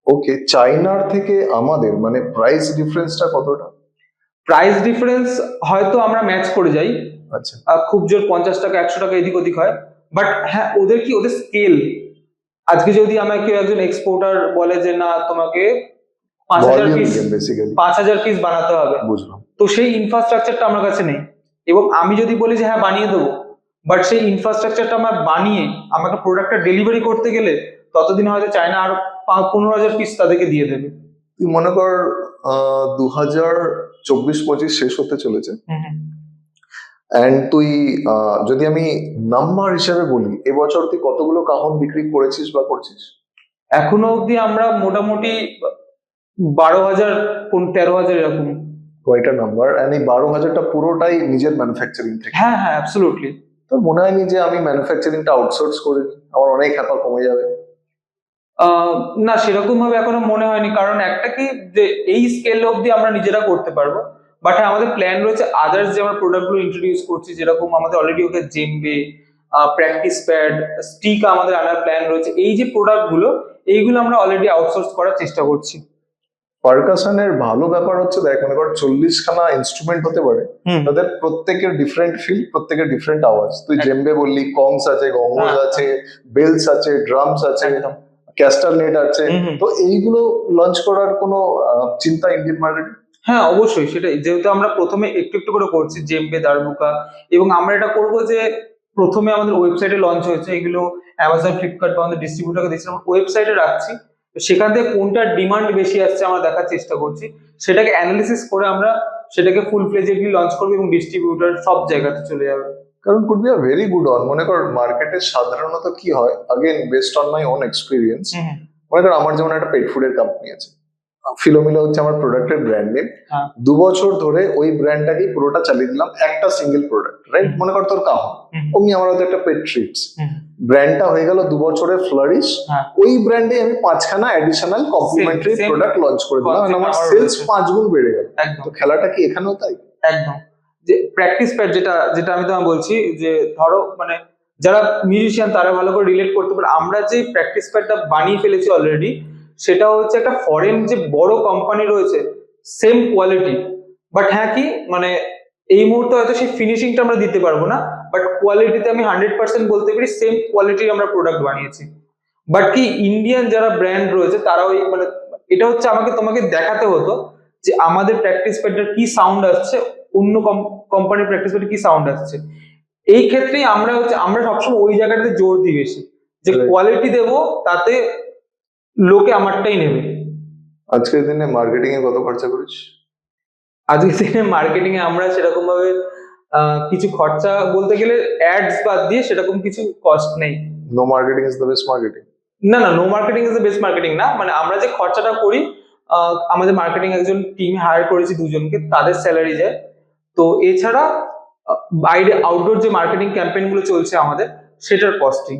ওকে, চাইনার থেকে আমাদের মানে প্রাইস ডিফারেন্সটা কতটা? প্রাইস ডিফারেন্স হয়তো আমরা ম্যাচ করে যাই, আচ্ছা, খুব জোর 50 টাকা 100 টাকা এদিক ওদিক হয়। বাট হ্যাঁ, ওদের কি ওদের স্কেল, আজকে যদি আমাকে একজন এক্সপোর্টার বলে যে না তোমাকে 5000 volume piece game basically. 5000 piece বানাতে হবে, বুঝলাম। তো সেই ইনফ্রাস্ট্রাকচারটা আমার কাছে নেই। এবং আমি যদি বলি যে হ্যাঁ বানিয়ে দেবো, বাট সেই ইনফ্রাস্ট্রাকচারটা আমার বানিয়ে আমাকে প্রোডাক্টটা ডেলিভারি করতে গেলে ততদিন হয়তো চায়না আর 15,000 পিস তাদেরকে দিয়ে দেবে। তুই মনে কর 2024-25 শেষ হতে চলেছে, অ্যান্ড তুই যদি আমি নাম্বার হিসেবে বলি এবছর তুই কতগুলো কাহন বিক্রি করেছিস বা করছিস? এখনো অবধি আমরা মোটামুটি 12,000 13,000 এরকম। কয়টা নাম্বার? অ্যান্ড এই 12,000টা পুরোটাই নিজের ম্যানুফ্যাকচারিং থেকে? হ্যাঁ হ্যাঁ, অ্যাবসলিউটলি। তোর মনে হয়নি যে আমি ম্যানুফ্যাকচারিংটা আউটসোর্স করে নিই, আমার অনেক হ্যাপা কমে যাবে? না, সেরকম ভাবে এখনো মনে হয়নি, কারণ একটা কি যে এই স্কেল অবধি আমরা নিজেরা করতে পারবো, বাট হ্যাঁ আমাদের প্ল্যান রয়েছে আদার্স যে আমরা প্রোডাক্ট গুলো ইন্ট্রোডিউস করছি, যেরকম আমাদের already okay djembe, practice pad, stick আমাদের আনার প্ল্যান রয়েছে। এই যে প্রোডাক্ট গুলো, এইগুলো আমরা অলরেডি আউটসোর্স করার চেষ্টা করছি। পারকাশনের ভালো ব্যাপার হচ্ছে দেখ, মনে কর 40খানা ইনস্ট্রুমেন্ট হতে পারে, হুম। তাদের প্রত্যেকের ডিফারেন্ট ফিল, প্রত্যেকের ডিফারেন্ট আওয়াজ। তুই একদম। জেম্বে বললি, কংস আছে, গঙ্গোজ হ্যাঁ, আছে, বেলস আছে, ড্রামস আছে, একদম। ক্যাস্টারনেট আছে। হুম, হুম। তো এইগুলো লঞ্চ করার কোনো চিন্তা ইন্ডিয়ান মার্কেটে? হ্যাঁ, অবশ্যই সেটাই, যেহেতু আমরা প্রথমে একটু একটু করে করছি জেম্বে, দারবুকা, এবং আমরা এটা করবো যে প্রথমে আমাদের ওয়েবসাইটে লঞ্চ হয়েছে এগুলো, অ্যামাজন, ফ্লিপকার্ট বা আমাদের ডিস্ট্রিবিউটরকে দিচ্ছিলাম, ওয়েবসাইটে রাখছি। তো সেখান থেকে কোনটার ডিমান্ড বেশি আসছে আমরা দেখার চেষ্টা করছি, সেটাকে অ্যানালিসিস করে আমরা সেটাকে ফুল ফ্লেজেডলি লঞ্চ করবো এবং ডিস্ট্রিবিউটর সব জায়গাতে চলে যাবে। কারণ could be a very good one. মনে কর মার্কেটে সাধারণত কি হয়, again based on my own experience, hmm, hmm. মনে কর আমার যেমন একটা পেট ফুডের কোম্পানি আছে, ফিলোমিলা হচ্ছে আমার প্রোডাক্টের ব্র্যান্ড নেম। হ্যাঁ। 2 বছর ধরে ওই ব্র্যান্ডটাকেই পুরোটা চালিয়ে দিলাম, একটা সিঙ্গেল প্রোডাক্ট, রাইট? হুম। মনে কর তোর কাহন, হুম, অমনি আমার হয়তো একটা পেট ট্রিটস, হুম। ব্র্যান্ডটা হয়ে গেল 2 বছরে ফ্লারিশ। হ্যাঁ। ওই ব্র্যান্ডে আমি 5খানা additional complimentary same product launch করে দিলাম, and concept আমার আমারও সেলস রয়েছে। 5 গুণ বেড়ে গেল। একদম। তো খেলাটা কি এখানেও তাই? একদম। যে প্র্যাকটিস প্যাড, যেটা যেটা আমি তোমায় বলছি, যে ধরো মানে যারা মিউজিশিয়ান তারা ভালো করে রিলেট করতে পারে, আমরা যে প্র্যাকটিস প্যাডটা বানিয়ে ফেলেছি অলরেডি, সেটা হচ্ছে একটা ফরেন যে বড় কোম্পানি রয়েছে, সেম কোয়ালিটি। বাট হ্যাঁ কি মানে এই মুহূর্তে হয়তো সেই ফিনিশিংটা আমরা দিতে পারবো না, বাট কোয়ালিটিতে আমি 100% বলতে পারি সেম কোয়ালিটির আমরা প্রোডাক্ট বানিয়েছি। বাট কি ইন্ডিয়ান যারা ব্র্যান্ড রয়েছে তারা ওই মানে এটা হচ্ছে আমাকে তোমাকে দেখাতে হতো যে আমাদের প্র্যাকটিস প্যাডের কি সাউন্ড আসছে, অন্য কোম্পানির প্র্যাকটিস প্যাডে কি সাউন্ড আসছে। এই ক্ষেত্রেই আমরা সবসময় ওই জায়গাটাতে জোর দিই বেশি, যে Right. কোয়ালিটি দেবো, তাতে লোকে আমারটাই নেবে। আজকের দিনে মার্কেটিং এ কত খরচা করিস? আজকের দিনে মার্কেটিং এ আমরা সেরকম ভাবে কিছু খরচা বলতে গেলে অ্যাডস বাদ দিয়ে সেরকম কিছু কস্ট নেই। No marketing is the best marketing. না, না, no marketing is the best marketing না, মানে আমরা যে খরচাটা করি, আমাদের মার্কেটিং একজন টিম হায়ার করেছি, দুজনকে, তাদের স্যালারি যায়। তো এছাড়া বাইরে আউটডোর যে মার্কেটিং ক্যাম্পেইন গুলো চলছে আমাদের, সেটার কস্টিং।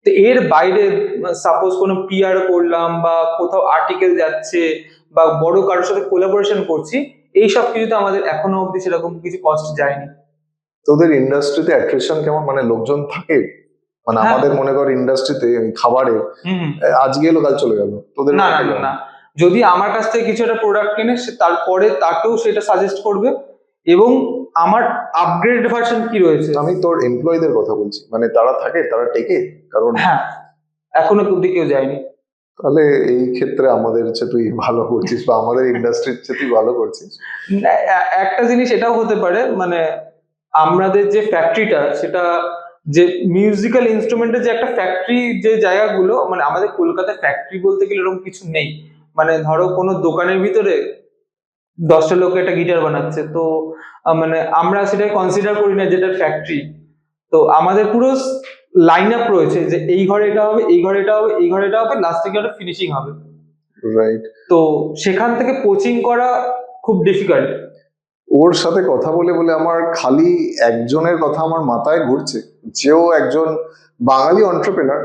তো এর বাইরে সাপোজ কোনো পিআর করলাম বা কোথাও আর্টিকেল যাচ্ছে বা বড় কারোর সাথে কোলাবোরেশন করছি, এইসব কিছুতে আমাদের এখনো অবধি সেরকম কিছু কস্ট যায়নি। তোদের ইন্ডাস্ট্রিতে অ্যাট্রিশন কেমন, মানে লোকজন থাকে? মানে হ্যাঁ। আমাদের মনে কর ইন্ডাস্ট্রিতে খাবারে হুম, হুম। আজকে এলো কাল চলে গেল, তোদের না, না, ওখানে না, কেমন? না। যদি আমার কাছ থেকে কিছু একটা প্রোডাক্ট কিনে, সে তারপরে তাকেও সেটা সাজেস্ট করবে, এবং আমার আপগ্রেড ভার্সন কি রয়েছে। আমি তোর এমপ্লয়ীদের কথা বলছি, মানে তারা থাকে, তারা টেকে? কারণ হ্যাঁ, এখনো অব্দি কেউ যায়নি। তাহলে এই ক্ষেত্রে আমাদের হচ্ছে তুই ভালো করছিস, বা আমাদের ইন্ডাস্ট্রির চেয়ে তুই ভালো করছিস। একটা জিনিস এটাও হতে পারে, মানে আমাদের যে ফ্যাক্টরিটা, সেটা যে মিউজিক্যাল ইনস্ট্রুমেন্টের যে একটা ফ্যাক্টরি, যে জায়গাগুলো, মানে আমাদের কলকাতায় ফ্যাক্টরি বলতে গেলে এরকম কিছু নেই। মানে ধরো কোনো দোকানের ভিতরে 10টা লোক একটা গিটার বানাচ্ছে, তো মানে আমরা সেটা কনসিডার করি না যেটা ফ্যাক্টরি। তো আমাদের পুরো লাইন আপ রয়েছে, যে এই ঘরে এটা হবে, এই ঘরে এটা হবে, এই ঘরে এটা হবে, লাস্টে গিয়ে একটা ফিনিশিং হবে। রাইট। তো সেখান থেকে কোচিং করা খুব ডিফিকাল্ট। ওর সাথে কথা বলে বলে আমার খালি একজনের কথা আমার মাথায় ঘুরছে, যেও একজন বাঙালি অন্টারপ্রেনার।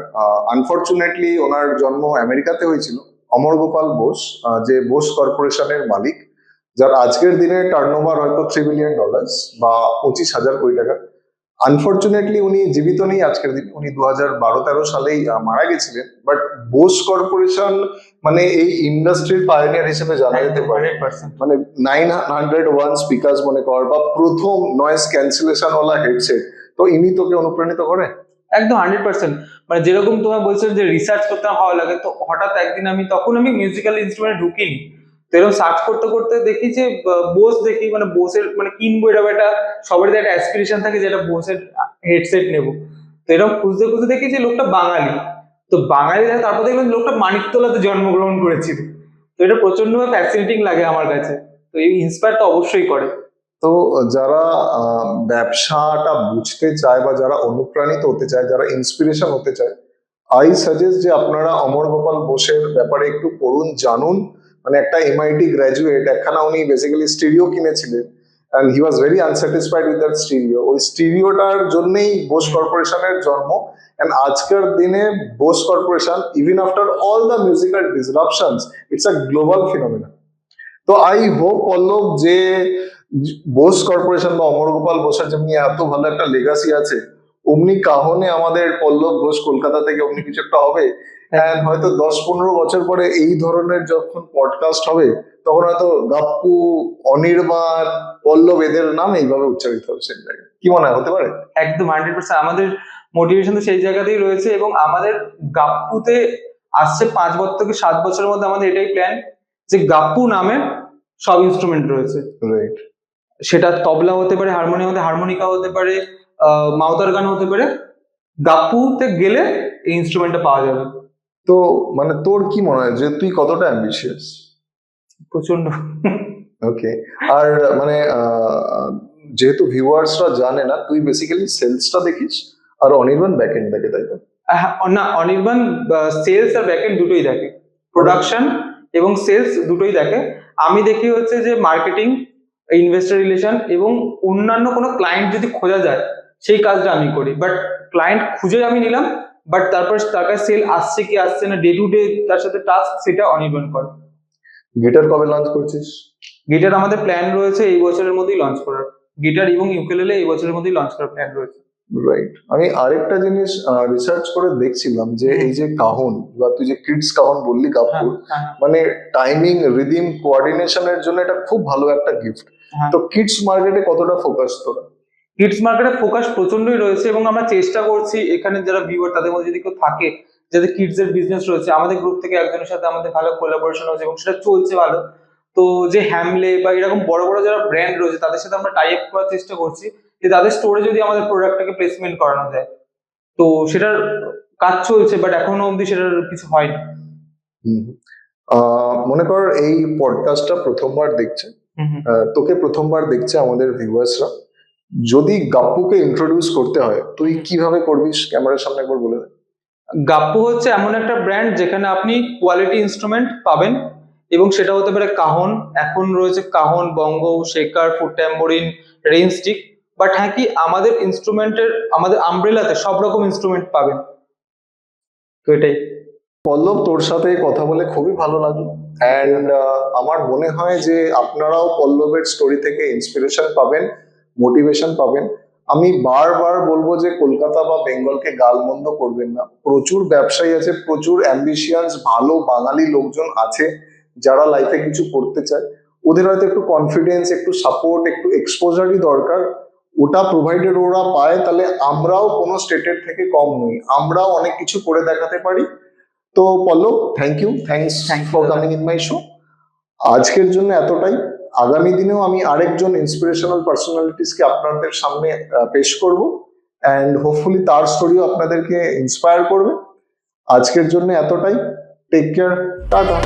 আনফরচুনেটলি ওনার জন্ম আমেরিকাতে হয়েছিল, অমর গোপাল বোস, যে বোস কর্পোরেশনের মালিক, যার আজকের দিনে টার্নওভার হয়তো $3 বিলিয়ন বা 25,000 কোটি টাকা। আনফরচুনেটলি উনি জীবিত নেই আজকের দিনে, উনি 2012-13 সালেই মারা গেছিলেন। বাট বোস কর্পোরেশন মানে এই ইন্ডাস্ট্রির পায়োনিয়ার হিসেবে জানা যেতে পারে। 100%। মানে 901 স্পিকার্স মনে কর, বা প্রথম নয়েজ ক্যান্সেলেশন ওয়ালা হেডসেট, তো ইনি তোকে অনুপ্রাণিত করে? একদম 100%। মানে যেরকম তোমার বলছো যে রিসার্চ করতে আমার ভালো লাগে, তো হঠাৎ একদিন তখন আমি মিউজিক্যাল ইনস্ট্রুমেন্ট ঢুকিনি, তো এরকম সার্চ করতে করতে দেখি যে বোস, দেখি মানে বোসের মানে কিনবো, এরকম একটা সবারই একটা অ্যাসপিরেশন থাকে যে একটা বোসের হেডসেট নেবো। তো এরকম খুঁজতে খুঁজতে দেখি যে লোকটা বাঙালি। তো বাঙালি দেখে তারপর দেখলাম লোকটা মানিকতলাতে জন্মগ্রহণ করেছিল। তো এটা প্রচন্ড ফ্যাসিনেটিং লাগে আমার কাছে। তো এই ইন্সপায়ার তো অবশ্যই করে। তো যারা ব্যবসাটা বুঝতে চায়, বা যারা অনুপ্রাণিত হতে চায়, যারা ইন্সপিরেশন হতে চায়, আই সাজেস্ট যে আপনারা অমর গোপাল বোসের ব্যাপারে একটু পড়ুন, জানুন। মানে একটা এমআইটি গ্র্যাজুয়েট, একখানা উনি বেসিক্যালি স্টিরিও কিনেছিলেন, and he was very unsatisfied with that stereo. ওই স্টিরিওটার জন্যই বোস কর্পোরেশনের জন্ম, and আজকের দিনে Bose corporation, even after all the musical disruptions, it's a global phenomenon. তো আই হোপ পল্লব যে বোস কর্পোরেশন বা অমর গোপাল বোসের যেমনি এত ভালো একটা লেগাসি আছে, অমনি কাহনে আমাদের পল্লব ঘোষ কলকাতা থেকে অমনি কিছু একটা হবে। And হয়তো 10-15 বছর পরে এই ধরনের যখন পডকাস্ট হবে, তখন হয়তো গাপ্পু, অনির্বাণ, পল্লব এদের নাম এইভাবে উচ্চারিত হবে সেই জায়গায়। কি মনে হয়, হতে পারে? একদম 100%। আমাদের মোটিভেশন তো সেই জায়গাতেই রয়েছে, এবং আমাদের গাপ্পুতে আসছে 5 বছর থেকে 7 বছরের মধ্যে আমাদের এটাই প্ল্যান যে গাপ্পু নামে সব ইনস্ট্রুমেন্ট রয়েছে। রাইট। সেটা তবলা হতে পারে, হারমোনিয়াম হতে হারমোনিকা হতে পারে, মাউতার গান হতে পারে। গাপ্পুতে গেলে এই ইনস্ট্রুমেন্টটা পাওয়া যাবে। তো মানে তোর কি মনে হয় যে তুই কতটা অ্যাম্বিশিয়াস? প্রচন্ড। ওকে। আর মানে যেহেতু ভিউয়ার্সরা জানে না, তুই বেসিক্যালি সেলসটা দেখিস আর অনির্বাণ ব্যাকএন্ড দেখে, তাই তো? না, অনির্বাণ সেলস আর ব্যাকএন্ড দুটোই দেখে, প্রোডাকশন এবং সেলস দুটোই দেখে। আমি দেখি হচ্ছে যে মার্কেটিং, ইনভেস্টর রিলেশন এবং অন্যান্য কোনো ক্লায়েন্ট যদি খোঁজা যায় সেই কাজটা আমি করি। বাট ক্লায়েন্ট খুঁজে আমি নিলাম, বাট তারপর তার কাছে সেল আসছে কি আসছে না, ডে টু ডে তার সাথে টাস্ক, সেটা অনির্বাণ করে। গিটার কবে লঞ্চ করছিস? গিটার আমাদের প্ল্যান রয়েছে এই বছরের মধ্যেই লঞ্চ করার। গিটার এবং ইউকেলেলে এই বছরের মধ্যেই লঞ্চ করার প্ল্যান রয়েছে। রাইট। আমি আরেকটা জিনিস রিসার্চ করে দেখছিলাম যে এই যে কাহন বা তুই যে কিডস কাহন বললি গাপ্পুর, মানে টাইমিং, রিদিম, কোঅর্ডিনেশনের জন্য এটা খুব ভালো একটা গিফট। তো কিডস মার্কেটে কতটা ফোকাস তোরা? কিডস মার্কেটে ফোকাস প্রচন্ডই রয়েছে, এবং আমরা চেষ্টা করছি এখানে যারা ভিউয়ার তাদের মধ্যে যদি কেউ থাকে যাদের কিডস এর বিজনেস রয়েছে, আমাদের গ্রুপ থেকে একজনের সাথে আমাদের ভালো কোলাবোরেশন হচ্ছে এবং সেটা চলছে ভালো। তো যে হ্যামলে বা এরকম বড় বড় যারা ব্র্যান্ড রয়েছে তাদের সাথে আমরা টাই আপ করার চেষ্টা করছি যে তাদের স্টোরে যদি আমাদের প্রোডাক্টটাকে প্লেসমেন্ট করানো যায়। তো সেটার কাজ চলছে, বাট এখনো অবধি সেটার কিছু হয়নি। মনে কর এই পডকাস্টটা প্রথমবার দেখছে, তোকে প্রথমবার দেখছে আমাদের ভিউয়ার্সরা, যদি গাপ্পুকে ইন্ট্রোডিউস করতে হয় তুই কিভাবে করবি ক্যামেরার সামনে একবার বলে দে। গাপ্পু হচ্ছে এমন একটা ব্র্যান্ড যেখানে আপনি কোয়ালিটি ইনস্ট্রুমেন্ট পাবেন, এবং সেটা হতে পারে কাহন, এখন রয়েছে cajon, bongo, shaker, foot tambourine, rain stick. But হ্যাঁ কি আমাদের ইনস্ট্রুমেন্টের, আমাদের আমব্রেলাতে সব রকম ইনস্ট্রুমেন্ট পাবেন। তো এটাই। পল্লব, তোর সাথে কথা বলে খুবই ভালো লাগলো। অ্যান্ড আমার মনে হয় যে আপনারাও পল্লবের স্টোরি থেকে ইন্সপিরেশন পাবেন, মোটিভেশন পাবেন। আমি বারবার বলবো যে কলকাতা বা বেঙ্গলকে গালমন্দ করবেন না। প্রচুর ব্যবসায়ী আছে, প্রচুর অ্যাম্বিশিয়াস ভালো বাঙালি লোকজন আছে যারা লাইফে কিছু করতে চায়। ওদের হয়তো একটু কনফিডেন্স, একটু সাপোর্ট, একটু এক্সপোজারই দরকার। ওটা প্রোভাইডেড ওরা পায়, তাহলে আমরাও কোনো স্টেটের থেকে কম নই, আমরাও অনেক কিছু করে দেখাতে পারি। তো পল্লব, থ্যাংকস Thank you, ফর দাদা। Coming in my show. আজকের জন্য এতটাই। আগামী দিনেও আমি আরেকজন ইন্সপিরেশনাল পার্সোনালিটিসকে আপনাদের সামনে পেশ করব, অ্যান্ড হোপফুলি তার স্টোরিও আপনাদেরকে ইন্সপায়ার করবে। আজকের জন্য এতটাই। Take care, tata.